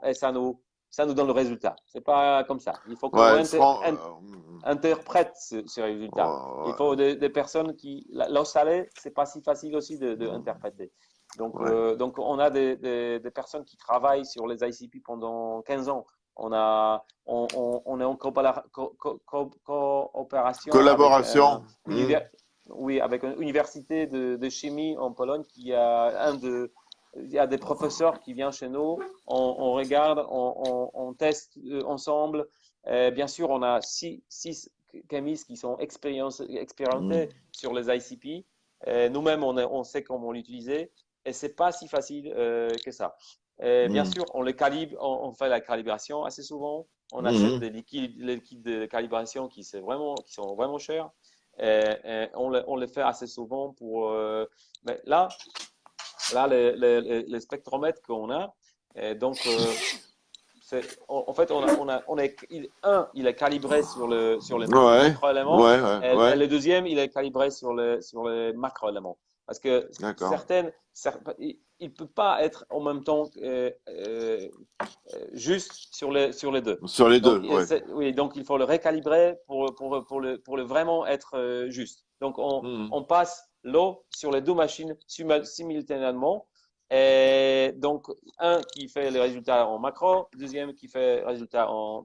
Speaker 2: et ça nous donne le résultat. C'est pas comme ça. Il faut qu'on
Speaker 1: Ouais,
Speaker 2: interprète ce résultat. Il faut des personnes l'eau salée, c'est pas si facile aussi de interpréter.
Speaker 1: ouais.
Speaker 2: Donc, on a des personnes qui travaillent sur les ICP pendant 15 ans. On est en coopération avec
Speaker 1: Collaboration. Mhm.
Speaker 2: oui, avec une université de chimie en Pologne il y a des professeurs qui viennent chez nous, on regarde, on teste ensemble. Bien sûr, on a six chimistes qui sont expérimentés
Speaker 1: Mhm.
Speaker 2: sur les ICP. Nous-mêmes, on sait comment l'utiliser et c'est pas si facile que ça. Bien
Speaker 1: Mhm.
Speaker 2: sûr, on les calibre, on fait la calibration assez souvent. on achète
Speaker 1: Mhm.
Speaker 2: des liquides, les liquides de calibration qui sont vraiment chers. Et on les fait assez souvent mais là les spectromètres qu'on a, et donc en fait, il est calibré sur les
Speaker 1: Ouais,
Speaker 2: microéléments
Speaker 1: ouais, ouais,
Speaker 2: et
Speaker 1: ouais,
Speaker 2: le deuxième, il est calibré sur les macroéléments. Parce que
Speaker 1: d'accord.
Speaker 2: il ne peut pas être en même temps juste sur les deux.
Speaker 1: Sur les
Speaker 2: Donc,
Speaker 1: deux, ouais.
Speaker 2: oui, donc il faut le récalibrer pour le vraiment être juste. Donc,
Speaker 1: Mhm.
Speaker 2: on passe l'eau sur les deux machines simultanément. Et donc, un qui fait les résultats en macro, deuxième qui fait les résultats en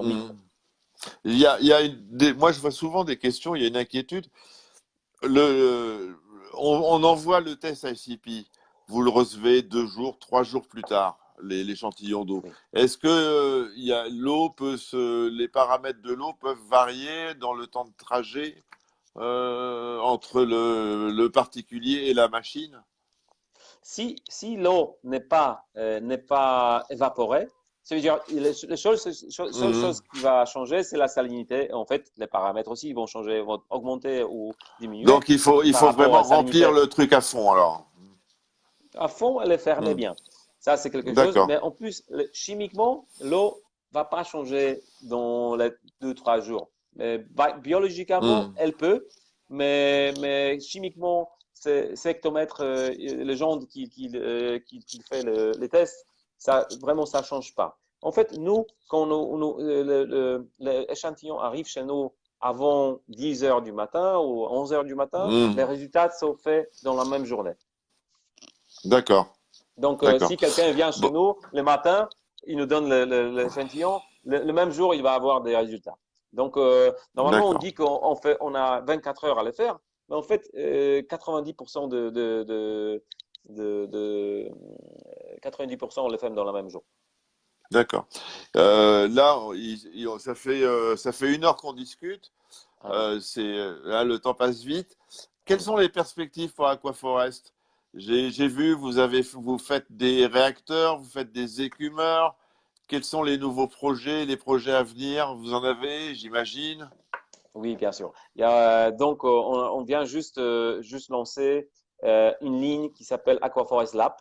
Speaker 2: micro.
Speaker 1: Mhm. Il y a moi, je vois souvent des questions, il y a une inquiétude. On envoie le test ICP. Vous le recevez 2 jours, 3 jours plus tard, l'échantillon d'eau.
Speaker 2: Oui.
Speaker 1: Est-ce que les paramètres de l'eau peuvent varier dans le temps de trajet entre le particulier et la machine?
Speaker 2: Si l'eau n'est pas évaporée, ça veut dire les seule
Speaker 1: Mhm.
Speaker 2: chose qui va changer, c'est la salinité. En fait, les paramètres aussi vont changer, vont augmenter ou diminuer
Speaker 1: Donc il
Speaker 2: par
Speaker 1: faut
Speaker 2: rapport à
Speaker 1: vraiment
Speaker 2: la
Speaker 1: remplir
Speaker 2: salinité.
Speaker 1: le truc à fond alors.
Speaker 2: À fond, elle est fermée
Speaker 1: Mhm.
Speaker 2: bien. Ça, c'est quelque chose.
Speaker 1: D'accord.
Speaker 2: Mais en plus, chimiquement, l'eau va pas changer dans les 2, 3 jours. Mais biologiquement,
Speaker 1: Mhm.
Speaker 2: elle peut. Mais chimiquement, c'est hectomètre, les gens qui fait les tests, ça, vraiment, ça change pas. En fait, nous, quand l'échantillon arrive chez nous avant 10 heures du matin ou 11 heures du matin, les
Speaker 1: Mhm.
Speaker 2: résultats sont faits dans la même journée.
Speaker 1: D'accord.
Speaker 2: Donc,
Speaker 1: D'accord.
Speaker 2: si quelqu'un vient chez
Speaker 1: Bon.
Speaker 2: nous le matin, il nous donne l'échantillon, le même jour, il va avoir des résultats. Donc, normalement, on
Speaker 1: D'accord.
Speaker 2: dit on a 24 heures à le faire, mais en fait, 90% 90% on le fait dans le même jour.
Speaker 1: D'accord. Là, ça fait 1 heure qu'on discute.
Speaker 2: Ah oui.
Speaker 1: Là, le temps passe vite. Quelles
Speaker 2: Oui.
Speaker 1: sont les perspectives pour Aquaforest? J'ai vu, vous faites des réacteurs, vous faites des écumeurs. Quels sont les nouveaux projets, les projets à venir? Vous en avez, j'imagine.
Speaker 2: Oui, bien sûr. Donc, on vient juste lancer une ligne qui s'appelle Aquaforest Lab.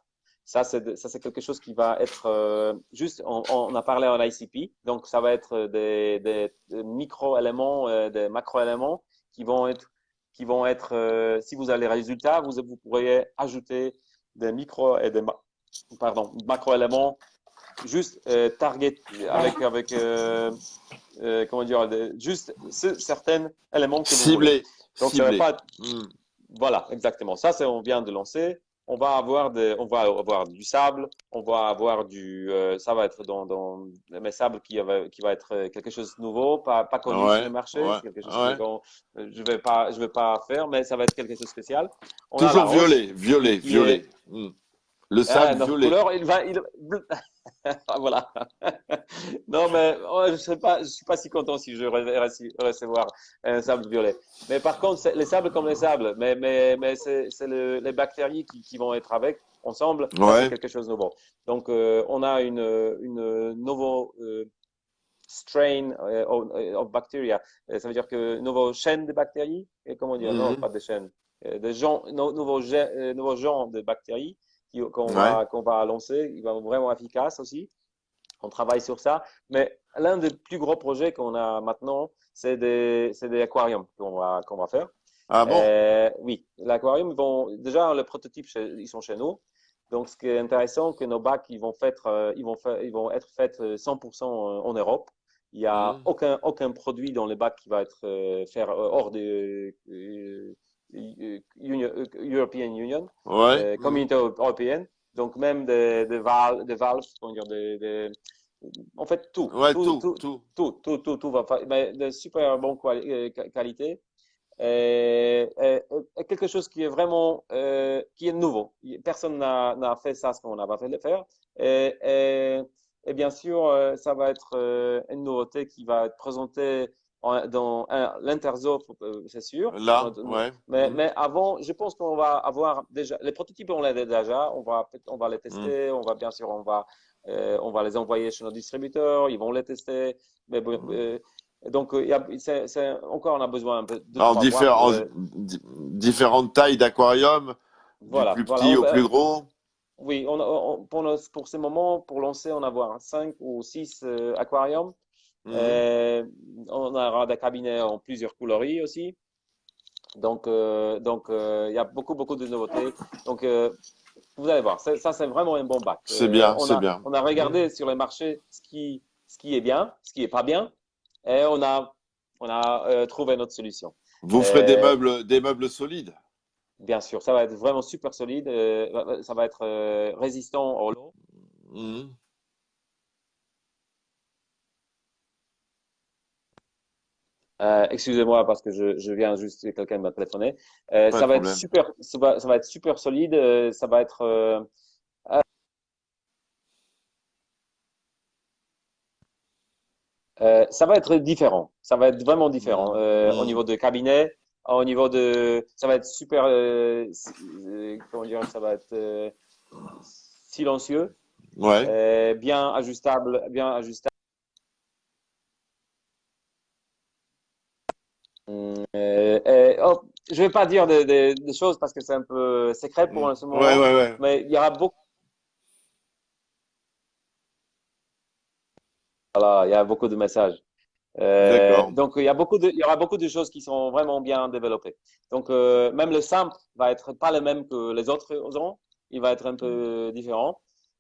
Speaker 2: Ça, c'est quelque chose qui va être juste, on a parlé en ICP, donc ça va être des micro-éléments, des macro-éléments qui vont être, si vous avez les résultats, vous pourriez ajouter des micro et pardon, macro-éléments juste target avec comment dire, juste certains éléments que vous voulez.
Speaker 1: Ciblé,
Speaker 2: Donc, ça va
Speaker 1: ciblé.
Speaker 2: pas,
Speaker 1: Hmm.
Speaker 2: voilà, exactement. Ça, on vient de lancer. On va avoir du sable, on va avoir ça va être dans mes sables qui va être quelque chose de nouveau, pas connu sur le
Speaker 1: Ouais,
Speaker 2: marché.
Speaker 1: ouais,
Speaker 2: C'est quelque chose
Speaker 1: ouais.
Speaker 2: je vais pas faire, mais ça va être quelque chose de spécial. On a la
Speaker 1: Toujours
Speaker 2: roche
Speaker 1: violet, violet,
Speaker 2: qui
Speaker 1: violet.
Speaker 2: est,
Speaker 1: Hmm. Le sable
Speaker 2: notre
Speaker 1: violet.
Speaker 2: couleur, ah, voilà. Non, mais je suis pas si content si je vais recevoir un sable violet. Mais par contre, les sables comme les sables, mais c'est les bactéries qui vont être avec ensemble. Ça, c'est
Speaker 1: Ouais.
Speaker 2: quelque chose de nouveau. Donc, on a une nouveau strain of bacteria. Ça veut dire que nouveau chaîne de bactéries. Et comment dire? Non,
Speaker 1: Mhm.
Speaker 2: pas de chaîne. Nouveau genre de bactéries qu'on
Speaker 1: Ouais.
Speaker 2: va, qu'on va lancer. Il va être vraiment efficace aussi. On travaille sur ça. Mais l'un des plus gros projets qu'on a maintenant, c'est des aquariums qu'on va faire.
Speaker 1: Ah bon?
Speaker 2: Oui, l'aquarium, déjà, le prototype, ils sont chez nous. Donc, ce qui est intéressant, que nos bacs, ils vont être faits 100% en Europe. Il n'y a
Speaker 1: Mhm.
Speaker 2: aucun produit dans les bacs qui va être fait hors de European Union,
Speaker 1: Ouais. Mhm.
Speaker 2: Communauté européenne. Donc, même des valves, comment dire, en fait, tout,
Speaker 1: Ouais,
Speaker 2: tout,
Speaker 1: tout,
Speaker 2: tout,
Speaker 1: tout.
Speaker 2: tout, tout, tout, tout va faire, mais de super bonne qualité. Et quelque chose qui est vraiment qui est nouveau. Personne n'a fait ça, ce qu'on a fait le faire. Et, et, et bien sûr, ça va être une nouveauté qui va être présentée dans l'interzo, c'est sûr.
Speaker 1: Là, ouais.
Speaker 2: Mais avant, je pense qu'on va avoir déjà les prototypes, on les a déjà. On va les tester. On va bien sûr, on va les envoyer chez nos distributeurs. Ils vont les tester. Mais bon, donc, encore, on a besoin un peu deux,
Speaker 1: En
Speaker 2: trois mois pour le.
Speaker 1: différentes tailles d'aquarium, du
Speaker 2: Voilà,
Speaker 1: plus
Speaker 2: voilà.
Speaker 1: petit au plus gros.
Speaker 2: Oui, pour ces moments, pour lancer, on va avoir 5 ou 6 aquariums.
Speaker 1: Mhm.
Speaker 2: Euh, on aura des cabinets en plusieurs coloris aussi. Il y a beaucoup de nouveautés. Donc, vous allez voir, ça, c'est vraiment un bon bac.
Speaker 1: C'est bien, c'est bien.
Speaker 2: On a regardé sur les marchés ce qui est bien, ce qui est pas bien, et on a trouvé notre solution.
Speaker 1: Vous ferez
Speaker 2: Euh,
Speaker 1: des meubles solides.
Speaker 2: Bien sûr, ça va être vraiment super solide. Ça va être résistant au lot.
Speaker 1: Mhm.
Speaker 2: Excusez-moi parce que je viens juste, quelqu'un m'a téléphoné.
Speaker 1: Pas de problème.
Speaker 2: Ça va être super solide. Ça va être différent. Ça va être vraiment différent
Speaker 1: Mhm.
Speaker 2: au niveau
Speaker 1: Mhm.
Speaker 2: de cabinet, au niveau de. Ça va être super. Comment dire? Ça va être silencieux,
Speaker 1: Ouais.
Speaker 2: bien ajustable, bien ajustable. Je vais pas dire des choses parce que c'est un peu secret
Speaker 1: Mhm.
Speaker 2: pour ce
Speaker 1: Ouais,
Speaker 2: moment,
Speaker 1: ouais, ouais.
Speaker 2: mais il y aura beaucoup. Voilà, il y a beaucoup de messages.
Speaker 1: D'accord.
Speaker 2: Donc, il y aura beaucoup de choses qui sont vraiment bien développées. Donc, même le simple va être pas le même que les autres auront. Il va être un peu différent,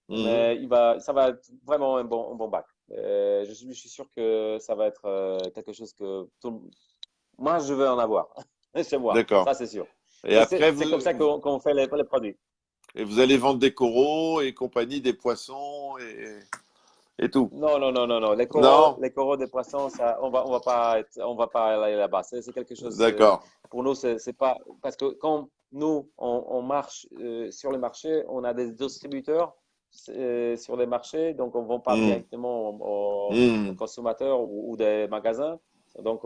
Speaker 1: Mhm.
Speaker 2: mais ça va être vraiment un bon bac. Je suis sûr que ça va être quelque chose que moi, je veux en avoir. C'est moi,
Speaker 1: D'accord.
Speaker 2: ça c'est sûr.
Speaker 1: Et après,
Speaker 2: C'est comme ça qu'on fait les produits.
Speaker 1: et vous allez vendre des coraux et compagnie, des poissons et tout.
Speaker 2: Non.
Speaker 1: Non?
Speaker 2: Les coraux des poissons, ça, on va pas aller là-bas. C'est quelque chose,
Speaker 1: D'accord.
Speaker 2: pour nous, c'est pas, parce que quand nous, on marche sur les marchés, on a des distributeurs sur les marchés, donc on ne vend pas
Speaker 1: Mhm.
Speaker 2: directement aux
Speaker 1: Mhm.
Speaker 2: consommateurs ou des magasins. Donc,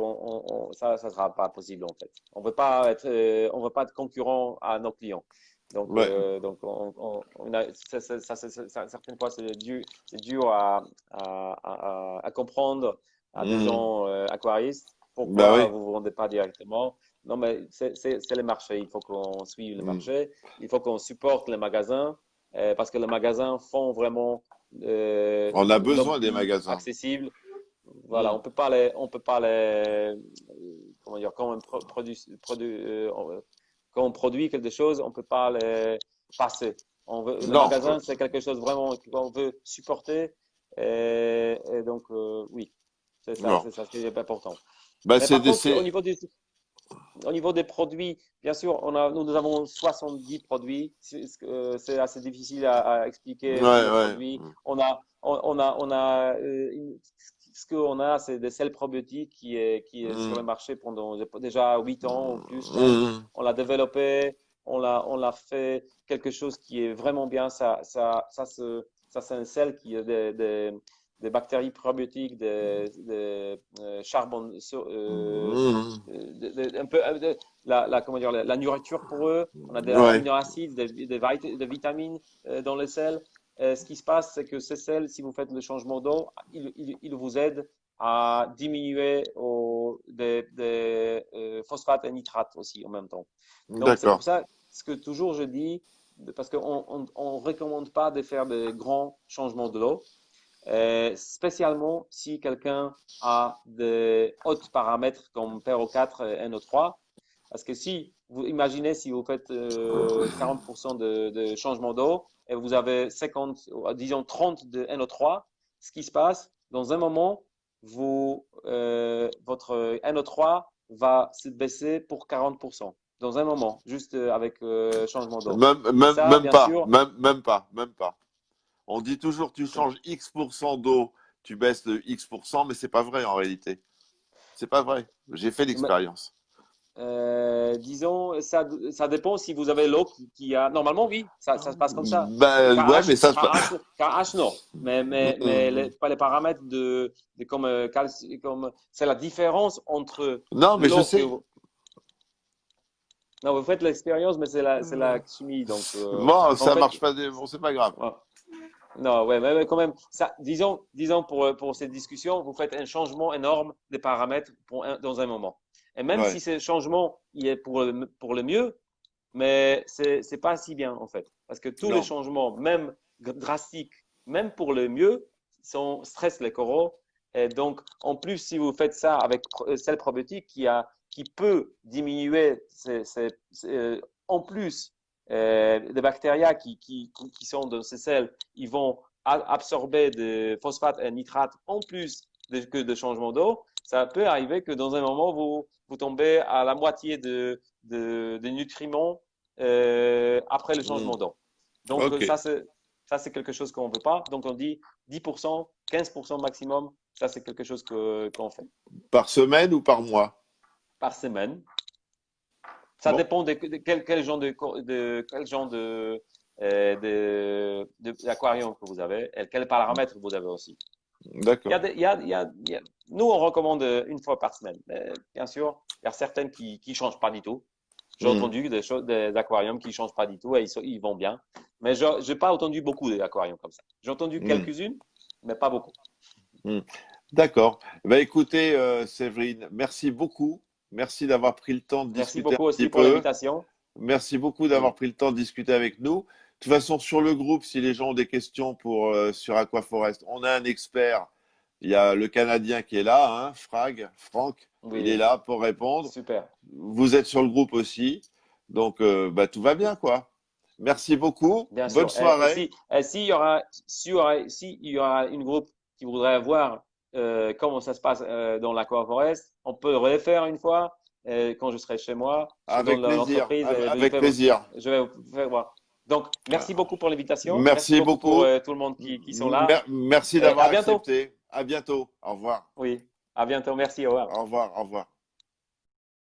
Speaker 2: ça sera pas possible, en fait. On veut pas être concurrent à nos clients.
Speaker 1: Ouais.
Speaker 2: On a, certaines fois, c'est dur à comprendre à des
Speaker 1: Mhm.
Speaker 2: gens aquaristes
Speaker 1: Bah
Speaker 2: pourquoi
Speaker 1: oui.
Speaker 2: vous ne vendez pas directement. Non, mais c'est le marché. Il faut qu'on suive le
Speaker 1: Mhm.
Speaker 2: marché. Il faut qu'on supporte les magasins parce que les magasins font vraiment
Speaker 1: On a
Speaker 2: notre
Speaker 1: besoin des
Speaker 2: vie
Speaker 1: magasins.
Speaker 2: accessible. Voilà,
Speaker 1: Mhm.
Speaker 2: on peut pas comment dire, quand on produit quelque chose, on peut pas les passer. Le
Speaker 1: Non.
Speaker 2: magasin, c'est quelque chose vraiment qu'on veut supporter. Oui,
Speaker 1: Non.
Speaker 2: c'est ça ce qui est important.
Speaker 1: Bah,
Speaker 2: Mais par contre, au niveau des produits, bien sûr, nous avons 70 produits. C'est assez difficile à expliquer tous
Speaker 1: Ouais,
Speaker 2: les
Speaker 1: ouais.
Speaker 2: produits. On a ce qu'on a, c'est des sels probiotiques qui est sur le
Speaker 1: Mhm.
Speaker 2: marché pendant déjà 8 ans ou plus même.
Speaker 1: Mhm.
Speaker 2: On l'a développé, on l'a fait quelque chose qui est vraiment bien. Ça c'est un sel qui a des bactéries probiotiques, des charbon,
Speaker 1: Mhm.
Speaker 2: un peu comment dire, la nourriture pour eux. On a des
Speaker 1: Ouais.
Speaker 2: aminoacides, des vitamines dans les sels. Ce qui se passe, c'est que ces sels, si vous faites le changement d'eau, ils vous aident à diminuer des phosphates et nitrates aussi en même temps. Donc, c'est
Speaker 1: D'accord.
Speaker 2: pour ça ce que toujours je dis, parce qu'on ne recommande pas de faire de grands changements de l'eau, spécialement si quelqu'un a des hauts paramètres comme PRO4 et NO3. Parce que si vous imaginez, si vous faites 40% de changement d'eau et vous avez 50, disons 30 de NO3, ce qui se passe, dans un moment, votre NO3 va se baisser pour 40%. Dans un moment, juste avec changement d'eau. Et ça,
Speaker 1: Même
Speaker 2: bien
Speaker 1: pas.
Speaker 2: sûr,
Speaker 1: Même pas. On dit toujours tu changes X% d'eau, tu baisses de X%, mais c'est pas vrai en réalité. C'est pas vrai. J'ai fait l'expérience.
Speaker 2: Disons, ça dépend si vous avez l'eau qui a. Normalement, oui, ça se passe comme ça.
Speaker 1: Ben ouais, mais ça se passe.
Speaker 2: KH, non. Mais pas les paramètres comme c'est la différence entre
Speaker 1: Non, mais je
Speaker 2: l'eau que
Speaker 1: sais.
Speaker 2: vous. Non, vous faites l'expérience, mais c'est la chimie. Donc,
Speaker 1: Bon,
Speaker 2: en
Speaker 1: ça
Speaker 2: fait,
Speaker 1: marche pas. Bon, c'est pas grave.
Speaker 2: ouais. Non, ouais, mais quand même, disons pour cette discussion, vous faites un changement énorme des paramètres dans un moment. Et même
Speaker 1: Ouais.
Speaker 2: si ce changement il est pour le mieux, mais c'est pas si bien en fait. Parce que tous les
Speaker 1: Non.
Speaker 2: changements, même drastiques, même pour le mieux, stressent les coraux. Et donc, en plus, si vous faites ça avec sel probiotique qui peut diminuer en plus des bactéries qui sont dans ces sels, ils vont absorber des phosphates et nitrates en plus que de changement d'eau. Ça peut arriver que dans un moment, vous tombez à la moitié des nutriments après le
Speaker 1: Hmm.
Speaker 2: changement d'eau. Donc,
Speaker 1: Ok.
Speaker 2: ça, c'est quelque chose qu'on ne veut pas. Donc, on dit 10%, 15% maximum. Ça, c'est quelque chose qu'on fait
Speaker 1: Par semaine ou par mois?
Speaker 2: par semaine. Ça
Speaker 1: Bon,
Speaker 2: dépend de quel genre d'aquarium que vous avez et quels paramètres vous avez aussi. Il y a
Speaker 1: d'accord.
Speaker 2: des- il y a- il y a- il y a- Nous, on recommande une fois par semaine. Mais bien sûr, il y a certaines qui ne changent pas du tout. J'ai
Speaker 1: Hmm.
Speaker 2: entendu des aquariums qui ne changent pas du tout et ils vont bien. Mais je n'ai pas entendu beaucoup d'aquariums comme ça. J'ai entendu
Speaker 1: Hmm.
Speaker 2: quelques-unes, mais pas beaucoup.
Speaker 1: Hmm. D'accord. Bah, écoutez, Séverine, merci beaucoup. Merci d'avoir pris le temps de
Speaker 2: Merci
Speaker 1: discuter un
Speaker 2: beaucoup
Speaker 1: petit
Speaker 2: aussi pour
Speaker 1: peu.
Speaker 2: l'invitation.
Speaker 1: Merci beaucoup d'avoir
Speaker 2: Oui,
Speaker 1: pris le temps de discuter avec nous. De toute façon, sur le groupe, si les gens ont des questions sur Aquaforest, on a un expert. Il y a le Canadien qui est là, hein, Franck, il est
Speaker 2: oui,
Speaker 1: là pour répondre.
Speaker 2: super.
Speaker 1: Vous êtes sur le groupe aussi. Donc, bah, tout va bien, quoi. Merci beaucoup.
Speaker 2: Bien
Speaker 1: Bonne
Speaker 2: sûr. Et
Speaker 1: soirée.
Speaker 2: s'il y aura une groupe qui voudrait voir comment ça se passe dans l'Aquaforest, on peut le refaire une fois quand je serai chez moi. Je donne
Speaker 1: Avec plaisir.
Speaker 2: l'entreprise et
Speaker 1: Avec plaisir.
Speaker 2: je vais vous faire voir. Donc, merci beaucoup pour l'invitation. Merci
Speaker 1: Merci
Speaker 2: beaucoup pour
Speaker 1: beaucoup.
Speaker 2: tout le monde qui sont là.
Speaker 1: Merci
Speaker 2: Et
Speaker 1: d'avoir
Speaker 2: à bientôt.
Speaker 1: accepté. À bientôt. Au revoir.
Speaker 2: Oui, à bientôt. Merci. Au revoir.
Speaker 1: Au revoir. Au revoir.